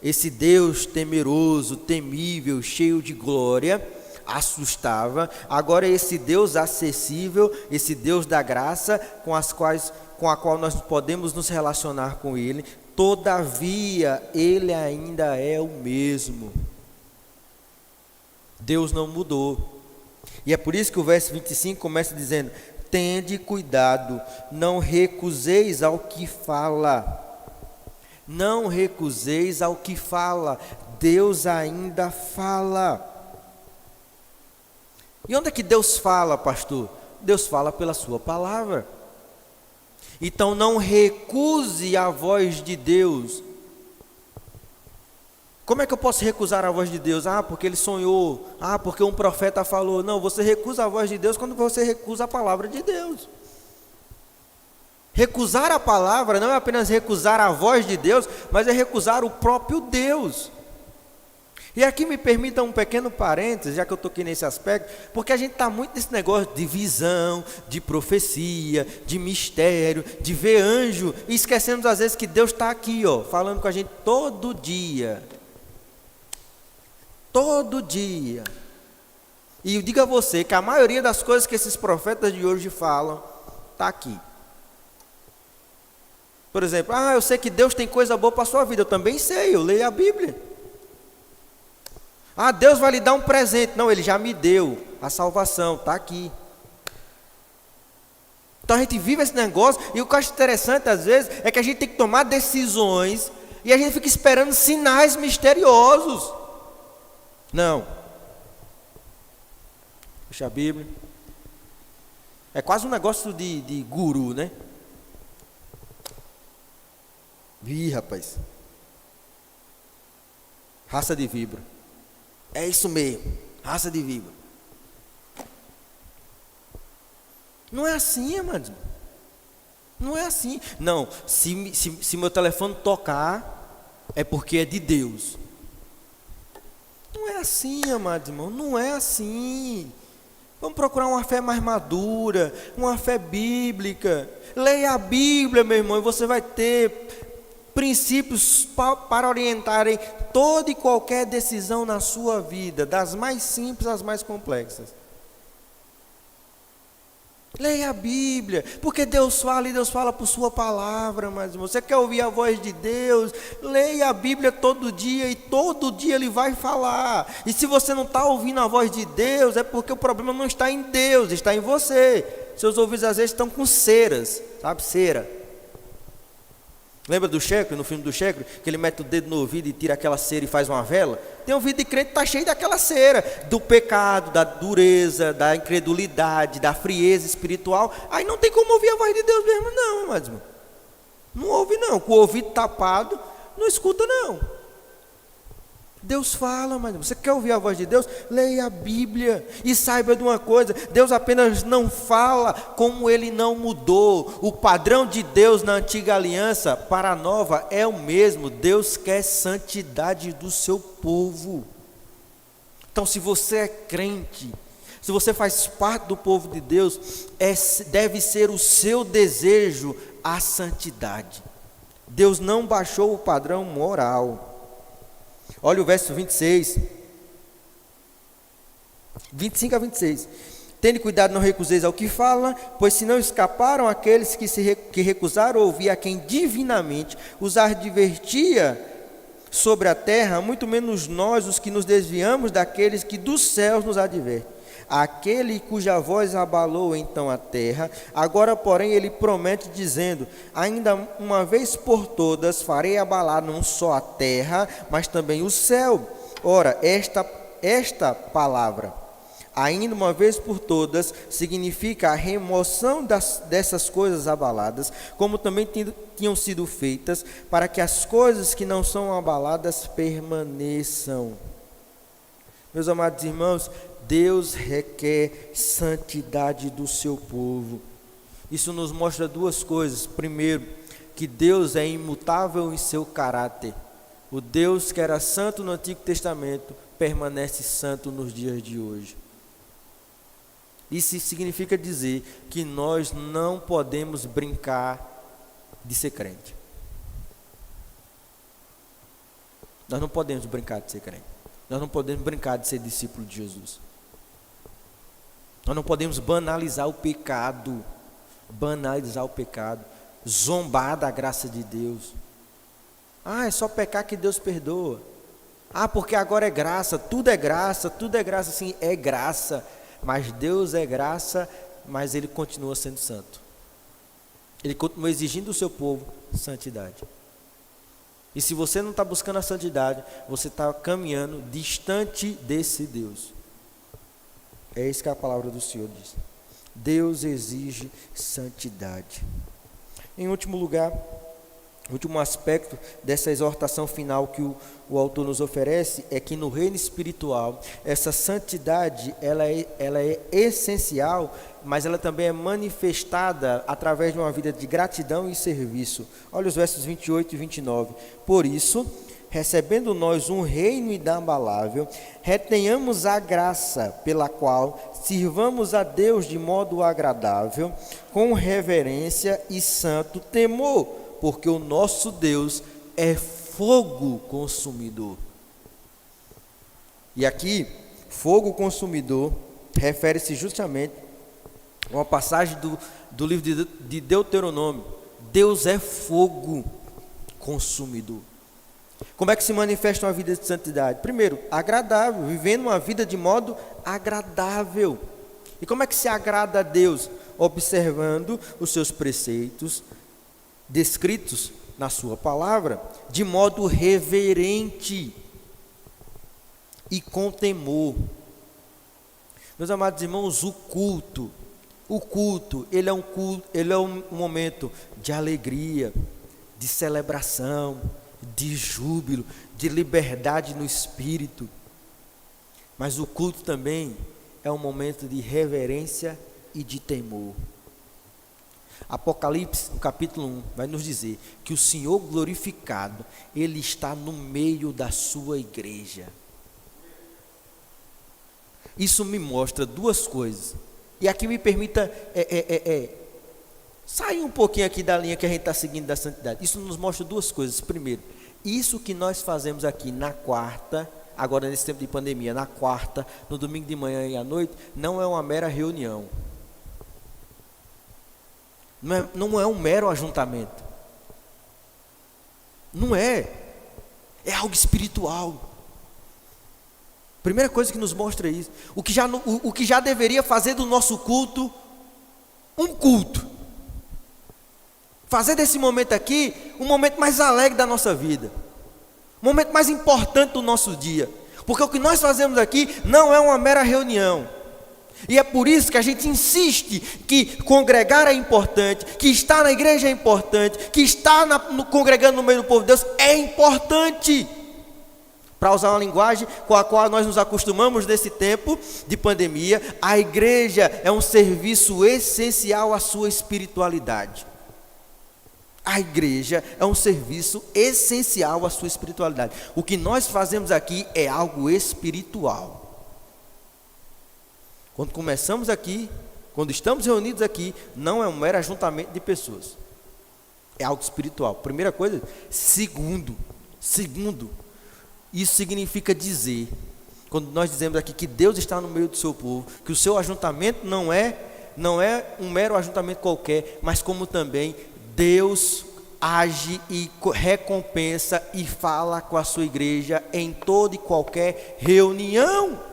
esse Deus temeroso, temível, cheio de glória, assustava. Agora esse Deus acessível, esse Deus da graça, com a qual nós podemos nos relacionar com Ele, todavia Ele ainda é o mesmo. Deus não mudou. E é por isso que o verso 25 começa dizendo: tende cuidado, não recuseis ao que fala. Não recuseis ao que fala. Deus ainda fala. E onde é que Deus fala, pastor? Deus fala pela sua palavra. Então não recuse a voz de Deus. Como é que eu posso recusar a voz de Deus? Porque ele sonhou. Porque um profeta falou. Não, você recusa a voz de Deus quando você recusa a palavra de Deus. Recusar a palavra não é apenas recusar a voz de Deus, mas é recusar o próprio Deus. E aqui me permita um pequeno parênteses, já que eu estou aqui nesse aspecto, porque a gente está muito nesse negócio de visão, de profecia, de mistério, de ver anjo, e esquecemos às vezes que Deus está aqui, falando com a gente todo dia. Todo dia. E eu digo a você que a maioria das coisas que esses profetas de hoje falam, está aqui. Por exemplo, eu sei que Deus tem coisa boa para a sua vida. Eu também sei, eu leio a Bíblia. Deus vai lhe dar um presente. Não, Ele já me deu a salvação, está aqui. Então a gente vive esse negócio, e o que eu acho interessante às vezes, é que a gente tem que tomar decisões, e a gente fica esperando sinais misteriosos. Não. Puxa a Bíblia. É quase um negócio de guru, né? Rapaz. Raça de víbora. É isso mesmo. Raça de víbora. Não é assim, amados. Não é assim. Não, se meu telefone tocar, é porque é de Deus. Não é assim, amados irmãos, não é assim. Vamos procurar uma fé mais madura, uma fé bíblica. Leia a Bíblia, meu irmão, e você vai ter princípios para orientarem toda e qualquer decisão na sua vida, das mais simples às mais complexas. Leia a Bíblia, porque Deus fala e Deus fala por sua palavra, mas você quer ouvir a voz de Deus, leia a Bíblia todo dia e todo dia Ele vai falar. E se você não está ouvindo a voz de Deus, é porque o problema não está em Deus, está em você. Seus ouvidos às vezes estão com ceras, sabe, cera. Lembra do Checo, no filme do Checo, que ele mete o dedo no ouvido e tira aquela cera e faz uma vela? Tem ouvido de crente que está cheio daquela cera, do pecado, da dureza, da incredulidade, da frieza espiritual. Aí não tem como ouvir a voz de Deus mesmo não, mas irmão. Não ouve não, com o ouvido tapado, não escuta não. Deus fala, mas você quer ouvir a voz de Deus? Leia a Bíblia e saiba de uma coisa: Deus apenas não fala como Ele não mudou. O padrão de Deus na antiga aliança para a nova é o mesmo. Deus quer santidade do seu povo. Então, se você é crente, se você faz parte do povo de Deus, deve ser o seu desejo a santidade. Deus não baixou o padrão moral. Olha o verso 25 a 26. Tende cuidado, não recuseis ao que fala, pois se não escaparam aqueles que recusaram ouvir a quem divinamente os advertia sobre a terra, muito menos nós, os que nos desviamos daqueles que dos céus nos advertem. Aquele cuja voz abalou então a terra, agora porém ele promete dizendo: ainda uma vez por todas farei abalar não só a terra, mas também o céu. Ora, esta palavra, ainda uma vez por todas, significa a remoção dessas coisas abaladas, como também tinham sido feitas, para que as coisas que não são abaladas permaneçam. Meus amados irmãos, Deus requer santidade do seu povo. Isso nos mostra duas coisas. Primeiro, que Deus é imutável em seu caráter. O Deus que era santo no Antigo Testamento permanece santo nos dias de hoje. Isso significa dizer que nós não podemos brincar de ser crente. Nós não podemos brincar de ser crente. Nós não podemos brincar de ser discípulo de Jesus. Nós não podemos banalizar o pecado, zombar da graça de Deus. É só pecar que Deus perdoa. Porque agora é graça, tudo é graça, sim, é graça. Mas Deus é graça, mas Ele continua sendo santo. Ele continua exigindo do seu povo santidade. E se você não está buscando a santidade, você está caminhando distante desse Deus. É isso que a palavra do Senhor diz. Deus exige santidade. Em último lugar, último aspecto dessa exortação final que o autor nos oferece é que no reino espiritual, essa santidade ela é essencial, mas ela também é manifestada através de uma vida de gratidão e serviço. Olha os versos 28 e 29. Por isso, recebendo nós um reino inabalável, retenhamos a graça pela qual sirvamos a Deus de modo agradável, com reverência e santo temor, porque o nosso Deus é fogo consumidor. E aqui, fogo consumidor, refere-se justamente a uma passagem do livro de Deuteronômio. Deus é fogo consumidor. Como é que se manifesta uma vida de santidade? Primeiro, agradável, vivendo uma vida de modo agradável. E como é que se agrada a Deus? Observando os seus preceitos, descritos na sua palavra, de modo reverente e com temor. Meus amados irmãos, o culto, ele é um momento de alegria, de celebração, de júbilo, de liberdade no espírito. Mas o culto também é um momento de reverência e de temor. Apocalipse, no capítulo 1, vai nos dizer que o Senhor glorificado, Ele está no meio da sua igreja. Isso me mostra duas coisas. E aqui me permita sair um pouquinho aqui da linha que a gente está seguindo da santidade. Isso nos mostra duas coisas. Primeiro, isso que nós fazemos aqui na quarta, agora nesse tempo de pandemia, na quarta, no domingo de manhã e à noite, não é uma mera reunião. Não é um mero ajuntamento. Não é. É algo espiritual. Primeira coisa que nos mostra isso. O que já deveria fazer do nosso culto um culto. Fazer desse momento aqui um momento mais alegre da nossa vida. Um momento mais importante do nosso dia. Porque o que nós fazemos aqui não é uma mera reunião. E é por isso que a gente insiste que congregar é importante, que estar na igreja é importante, que estar congregando no meio do povo de Deus é importante. Para usar uma linguagem com a qual nós nos acostumamos nesse tempo de pandemia, a igreja é um serviço essencial à sua espiritualidade. A igreja é um serviço essencial à sua espiritualidade. O que nós fazemos aqui é algo espiritual. Quando começamos aqui, quando estamos reunidos aqui, não é um mero ajuntamento de pessoas. É algo espiritual. Primeira coisa. Segundo, isso significa dizer, quando nós dizemos aqui que Deus está no meio do seu povo, que o seu ajuntamento não é um mero ajuntamento qualquer, mas como também Deus age e recompensa e fala com a sua igreja em toda e qualquer reunião.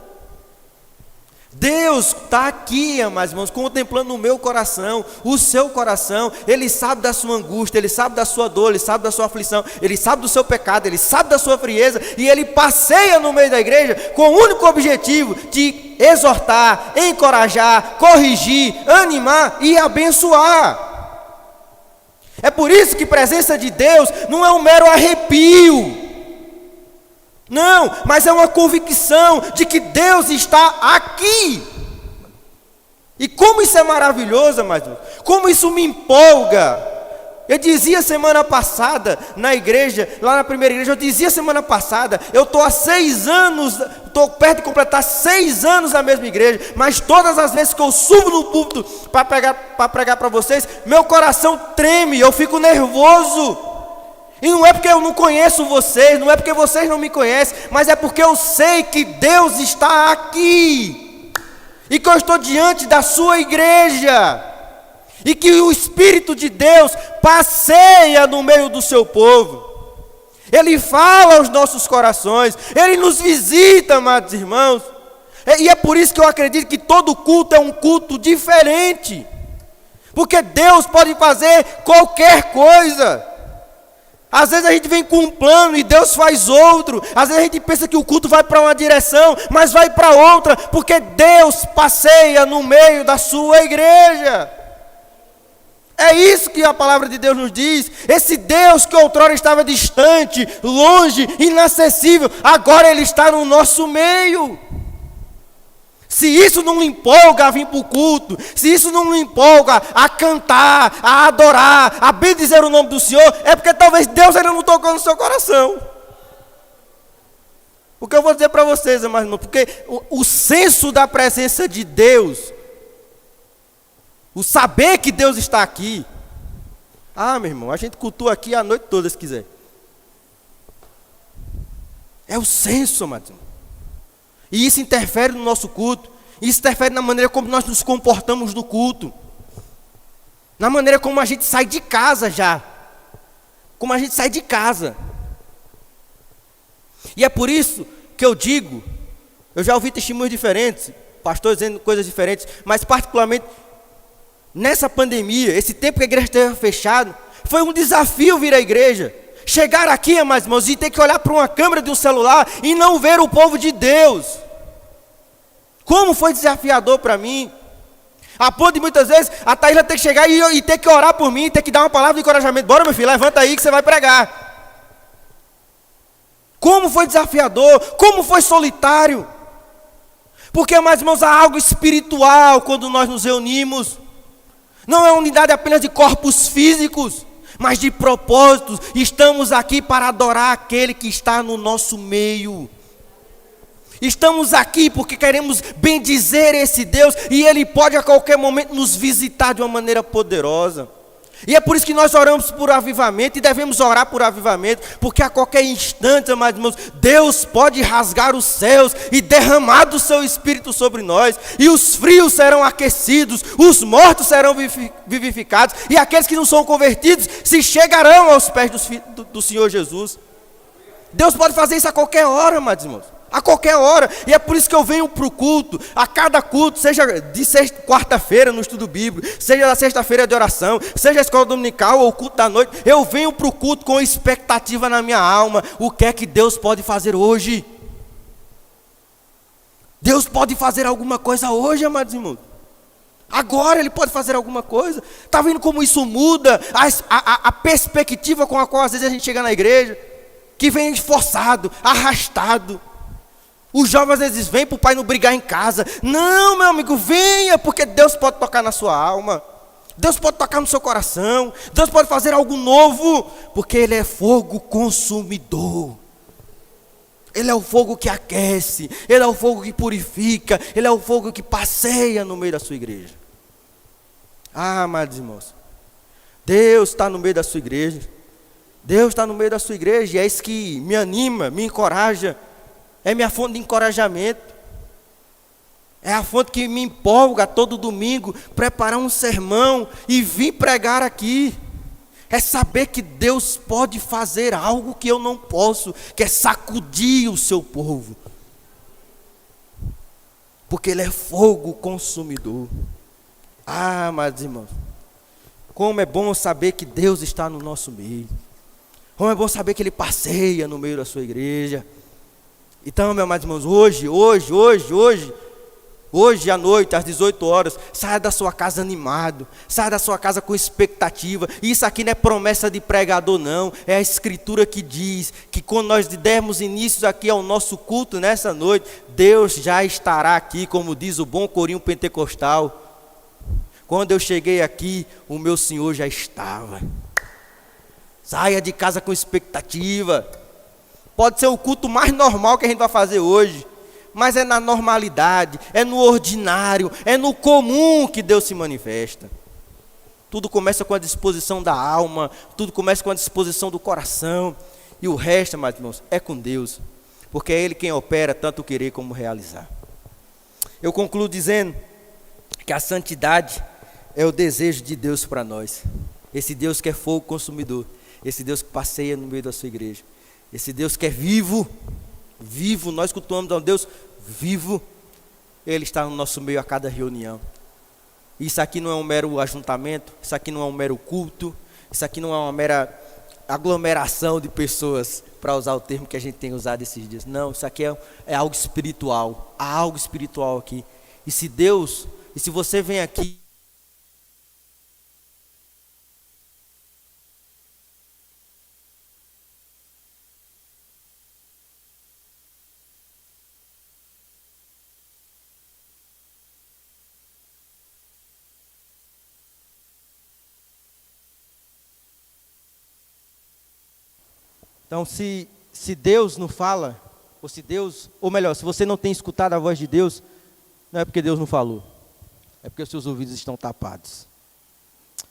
Deus está aqui, amados irmãos, contemplando o meu coração, o seu coração. Ele sabe da sua angústia, Ele sabe da sua dor, Ele sabe da sua aflição, Ele sabe do seu pecado, Ele sabe da sua frieza, e Ele passeia no meio da igreja com o único objetivo de exortar, encorajar, corrigir, animar e abençoar. É por isso que a presença de Deus não é um mero arrepio. Não, mas é uma convicção de que Deus está aqui. E como isso é maravilhoso, amados, como isso me empolga. Eu dizia semana passada na igreja, lá na primeira igreja, eu dizia semana passada, eu estou há 6 anos, estou perto de completar 6 anos na mesma igreja, mas todas as vezes que eu subo no púlpito para pregar para vocês, meu coração treme, eu fico nervoso. E não é porque eu não conheço vocês, não é porque vocês não me conhecem, mas é porque eu sei que Deus está aqui, e que eu estou diante da sua igreja, e que o Espírito de Deus passeia no meio do seu povo. Ele fala aos nossos corações, Ele nos visita, amados irmãos. E é por isso que eu acredito que todo culto é um culto diferente, porque Deus pode fazer qualquer coisa. Às vezes a gente vem com um plano e Deus faz outro. Às vezes a gente pensa que o culto vai para uma direção, mas vai para outra, porque Deus passeia no meio da sua igreja. É isso que a palavra de Deus nos diz. Esse Deus que outrora estava distante, longe, inacessível, agora Ele está no nosso meio. Se isso não lhe empolga a vir para o culto, se isso não lhe empolga a cantar, a adorar, a bendizer o nome do Senhor, é porque talvez Deus ainda não tocou no seu coração. O que eu vou dizer para vocês, amados irmãos, porque o senso da presença de Deus, o saber que Deus está aqui, meu irmão, a gente cultua aqui a noite toda, se quiser. É o senso, amados irmãos. E isso interfere no nosso culto. Isso interfere na maneira como nós nos comportamos no culto. Na maneira como a gente sai de casa já. Como a gente sai de casa. E é por isso que eu digo, eu já ouvi testemunhos diferentes, pastores dizendo coisas diferentes, mas particularmente nessa pandemia, esse tempo que a igreja esteve fechada, foi um desafio vir à igreja. Chegar aqui, amados irmãos, e ter que olhar para uma câmera de um celular e não ver o povo de Deus. Como foi desafiador para mim. A ponto de muitas vezes a Thaíla ter que chegar e ter que orar por mim, ter que dar uma palavra de encorajamento. Bora, meu filho, levanta aí que você vai pregar. Como foi desafiador, como foi solitário. Porque, amados irmãos, há algo espiritual quando nós nos reunimos. Não é unidade apenas de corpos físicos, mas de propósitos. Estamos aqui para adorar aquele que está no nosso meio. Estamos aqui porque queremos bendizer esse Deus, e Ele pode a qualquer momento nos visitar de uma maneira poderosa. E é por isso que nós oramos por avivamento, e devemos orar por avivamento, porque a qualquer instante, amados irmãos, Deus pode rasgar os céus e derramar do seu Espírito sobre nós, e os frios serão aquecidos, os mortos serão vivificados, e aqueles que não são convertidos se chegarão aos pés do Senhor Jesus. Deus pode fazer isso a qualquer hora, amados irmãos. A qualquer hora, e é por isso que eu venho para o culto, a cada culto, seja de quarta-feira no estudo bíblico, seja da sexta-feira de oração, seja a escola dominical ou o culto da noite, eu venho para o culto com expectativa na minha alma. O que é que Deus pode fazer hoje? Deus pode fazer alguma coisa hoje, amados irmãos. Agora Ele pode fazer alguma coisa. Está vendo como isso muda a perspectiva com a qual às vezes a gente chega na igreja, que vem forçado, arrastado. Os jovens às vezes vêm para o pai não brigar em casa. Não, meu amigo, venha, porque Deus pode tocar na sua alma. Deus pode tocar no seu coração. Deus pode fazer algo novo, porque Ele é fogo consumidor. Ele é o fogo que aquece, Ele é o fogo que purifica, Ele é o fogo que passeia no meio da sua igreja. Ah, amados irmãos, Deus está no meio da sua igreja. Deus está no meio da sua igreja, e é isso que me anima, me encoraja. É minha fonte de encorajamento. É a fonte que me empolga todo domingo, preparar um sermão e vir pregar aqui. É saber que Deus pode fazer algo que eu não posso, que é sacudir o seu povo. Porque Ele é fogo consumidor. Ah, amados irmãos, como é bom saber que Deus está no nosso meio. Como é bom saber que Ele passeia no meio da sua igreja. Então, meus amados irmãos, hoje à noite, às 18 horas, saia da sua casa animado, saia da sua casa com expectativa. E isso aqui não é promessa de pregador, não. É a Escritura que diz que quando nós dermos início aqui ao nosso culto nessa noite, Deus já estará aqui, como diz o bom corinho pentecostal. Quando eu cheguei aqui, o meu Senhor já estava. Saia de casa com expectativa. Pode ser o culto mais normal que a gente vai fazer hoje, mas é na normalidade, é no ordinário, é no comum que Deus se manifesta. Tudo começa com a disposição da alma, tudo começa com a disposição do coração, e o resto, meus irmãos, é com Deus, porque é Ele quem opera tanto o querer como o realizar. Eu concluo dizendo que a santidade é o desejo de Deus para nós. Esse Deus que é fogo consumidor, esse Deus que passeia no meio da sua igreja, esse Deus que é vivo, nós cultuamos a um Deus vivo. Ele está no nosso meio a cada reunião. Isso aqui não é um mero ajuntamento, isso aqui não é um mero culto, isso aqui não é uma mera aglomeração de pessoas, para usar o termo que a gente tem usado esses dias. Não, isso aqui é algo espiritual, há algo espiritual aqui. E se você vem aqui, então, se Deus não fala, se você não tem escutado a voz de Deus, não é porque Deus não falou, é porque os seus ouvidos estão tapados.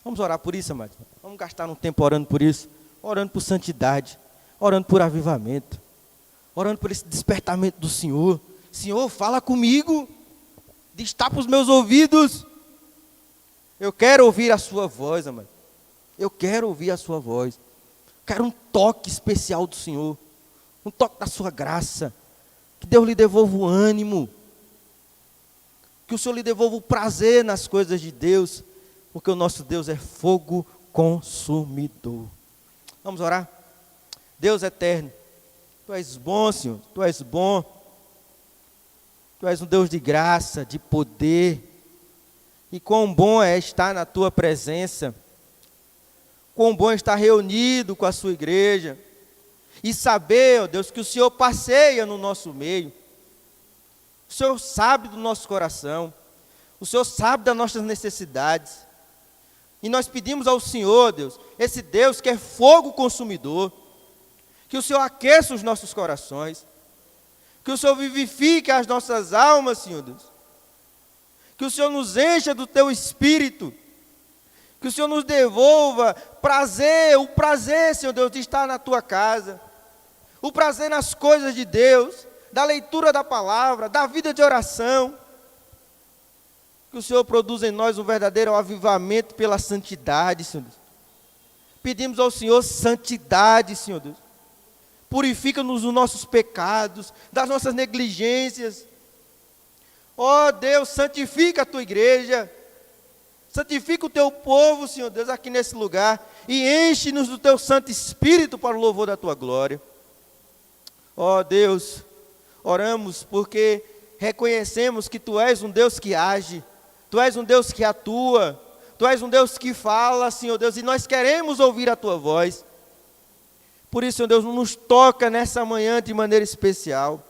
Vamos orar por isso, amados. Vamos gastar um tempo orando por isso, orando por santidade, orando por avivamento, orando por esse despertamento do Senhor. Senhor, fala comigo, destapa os meus ouvidos. Eu quero ouvir a sua voz, amado. Eu quero ouvir a sua voz. Quero um toque especial do Senhor, um toque da sua graça, que Deus lhe devolva o ânimo, que o Senhor lhe devolva o prazer nas coisas de Deus, porque o nosso Deus é fogo consumidor. Vamos orar? Deus eterno, Tu és bom, Senhor, Tu és bom, Tu és um Deus de graça, de poder, e quão bom é estar na Tua presença. Quão bom estar reunido com a sua igreja e saber, ó Deus, que o Senhor passeia no nosso meio. O Senhor sabe do nosso coração, o Senhor sabe das nossas necessidades, E nós pedimos ao Senhor, Deus, esse Deus que é fogo consumidor, que o Senhor aqueça os nossos corações, que o Senhor vivifique as nossas almas, Senhor Deus, que o Senhor nos encha do Teu Espírito, que o Senhor nos devolva o prazer, Senhor Deus, de estar na Tua casa, o prazer nas coisas de Deus, da leitura da palavra, da vida de oração, que o Senhor produza em nós um verdadeiro avivamento pela santidade, Senhor Deus. Pedimos ao Senhor santidade, Senhor Deus. Purifica-nos dos nossos pecados, das nossas negligências. Ó Deus, santifica a Tua igreja. Santifica o Teu povo, Senhor Deus, aqui nesse lugar. E enche-nos do Teu Santo Espírito para o louvor da Tua glória. Ó Deus, oramos porque reconhecemos que Tu és um Deus que age. Tu és um Deus que atua, Tu és um Deus que fala, Senhor Deus, e nós queremos ouvir a Tua voz. Por isso, Senhor Deus, nos toca nessa manhã de maneira especial.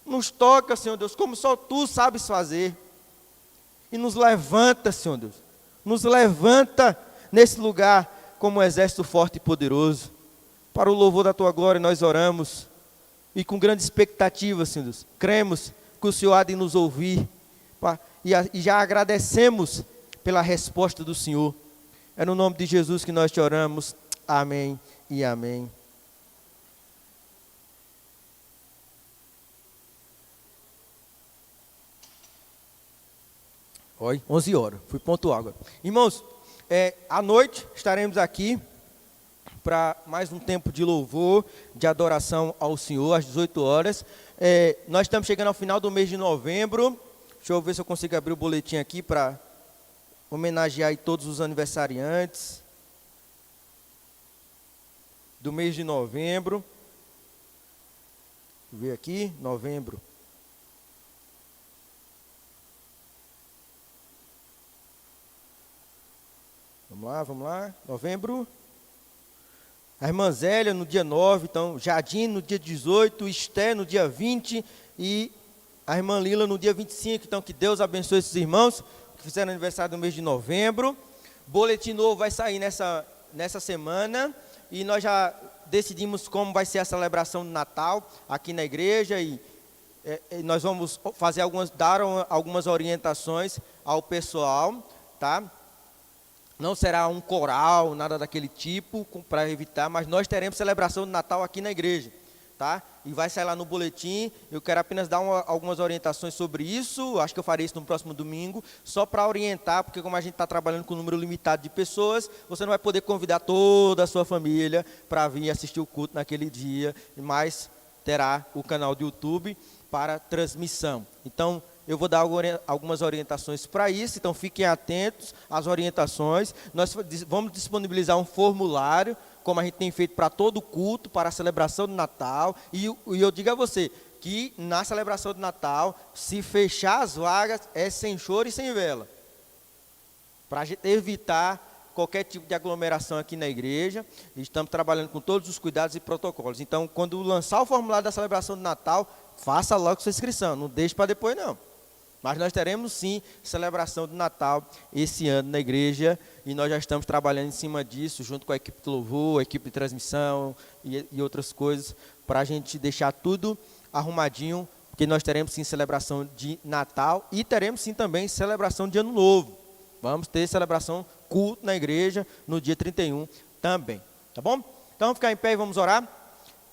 Nos toca, Senhor Deus, como só Tu sabes fazer. E nos levanta, Senhor Deus, nos levanta nesse lugar como um exército forte e poderoso. Para o louvor da Tua glória nós oramos, e com grande expectativa, Senhor Deus, cremos que o Senhor há de nos ouvir, e já agradecemos pela resposta do Senhor. É no nome de Jesus que nós te oramos. Amém e amém. Oi, 11 horas, fui pontual agora. Irmãos, à noite estaremos aqui para mais um tempo de louvor, de adoração ao Senhor, às 18 horas. Nós estamos chegando ao final do mês de novembro. Deixa eu ver se eu consigo abrir o boletim aqui para homenagear aí todos os aniversariantes do mês de novembro. Deixa eu ver aqui, novembro. Vamos lá, novembro. A irmã Zélia no dia 9, então Jardim no dia 18, Esté no dia 20 e a irmã Lila no dia 25, então que Deus abençoe esses irmãos que fizeram aniversário no mês de novembro. Boletim novo vai sair nessa semana e nós já decidimos como vai ser a celebração de Natal aqui na igreja e nós vamos dar algumas orientações ao pessoal, tá? Não será um coral, nada daquele tipo, para evitar, mas nós teremos celebração de Natal aqui na igreja, tá? E vai sair lá no boletim. Eu quero apenas dar algumas orientações sobre isso. Acho que eu farei isso no próximo domingo, só para orientar, porque como a gente está trabalhando com um número limitado de pessoas, você não vai poder convidar toda a sua família para vir assistir o culto naquele dia, mas terá o canal do YouTube para transmissão. Então, eu vou dar algumas orientações para isso, então fiquem atentos às orientações. Nós vamos disponibilizar um formulário, como a gente tem feito para todo culto, para a celebração do Natal. E eu digo a você que na celebração do Natal, se fechar as vagas, é sem choro e sem vela. Para a gente evitar qualquer tipo de aglomeração aqui na igreja. Estamos trabalhando com todos os cuidados e protocolos. Então, quando lançar o formulário da celebração do Natal, faça logo sua inscrição, não deixe para depois não. Mas nós teremos sim celebração do Natal esse ano na igreja e nós já estamos trabalhando em cima disso, junto com a equipe de louvor, a equipe de transmissão e outras coisas, para a gente deixar tudo arrumadinho, porque nós teremos sim celebração de Natal e teremos sim também celebração de Ano Novo. Vamos ter celebração culto na igreja no dia 31 também, tá bom? Então vamos ficar em pé e vamos orar.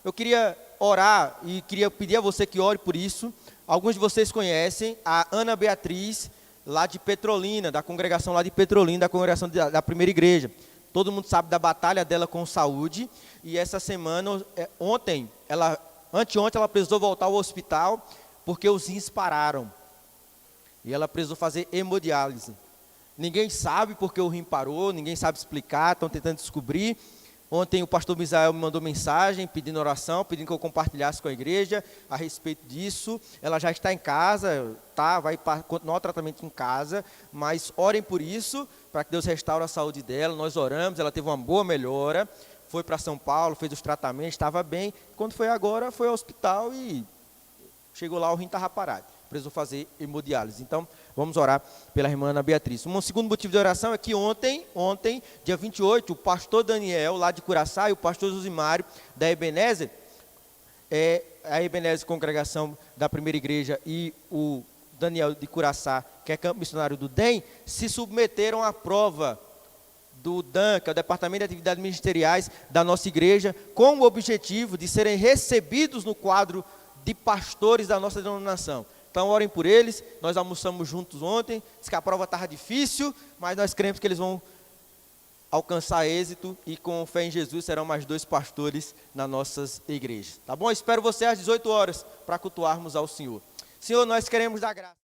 Eu queria orar e queria pedir a você que ore por isso. Alguns de vocês conhecem a Ana Beatriz, lá de Petrolina, da congregação lá de Petrolina, da congregação da primeira igreja. Todo mundo sabe da batalha dela com saúde. E essa semana, anteontem, ela precisou voltar ao hospital porque os rins pararam. E ela precisou fazer hemodiálise. Ninguém sabe porque o rim parou, ninguém sabe explicar, estão tentando descobrir. Ontem o pastor Misael me mandou mensagem, pedindo oração, pedindo que eu compartilhasse com a igreja a respeito disso. Ela já está em casa, vai continuar o tratamento em casa, mas orem por isso, para que Deus restaure a saúde dela. Nós oramos, ela teve uma boa melhora, foi para São Paulo, fez os tratamentos, estava bem. Quando foi agora, foi ao hospital e chegou lá, o rim estava parado. precisou fazer hemodiálise. Então, vamos orar pela irmã Ana Beatriz. Um segundo motivo de oração é que ontem, dia 28, o pastor Daniel, lá de Curaçá, e o pastor Josimário, da Ebenezer, a Ebenezer Congregação da Primeira Igreja, e o Daniel de Curaçá, que é campo missionário do DEM, se submeteram à prova do DAN, que é o Departamento de Atividades Ministeriais da nossa igreja, com o objetivo de serem recebidos no quadro de pastores da nossa denominação. Então, orem por eles. Nós almoçamos juntos ontem, disse que a prova estava difícil, mas nós cremos que eles vão alcançar êxito e, com fé em Jesus, serão mais 2 pastores nas nossas igrejas. Tá bom? Espero você às 18 horas para cultuarmos ao Senhor. Senhor, nós queremos dar graça.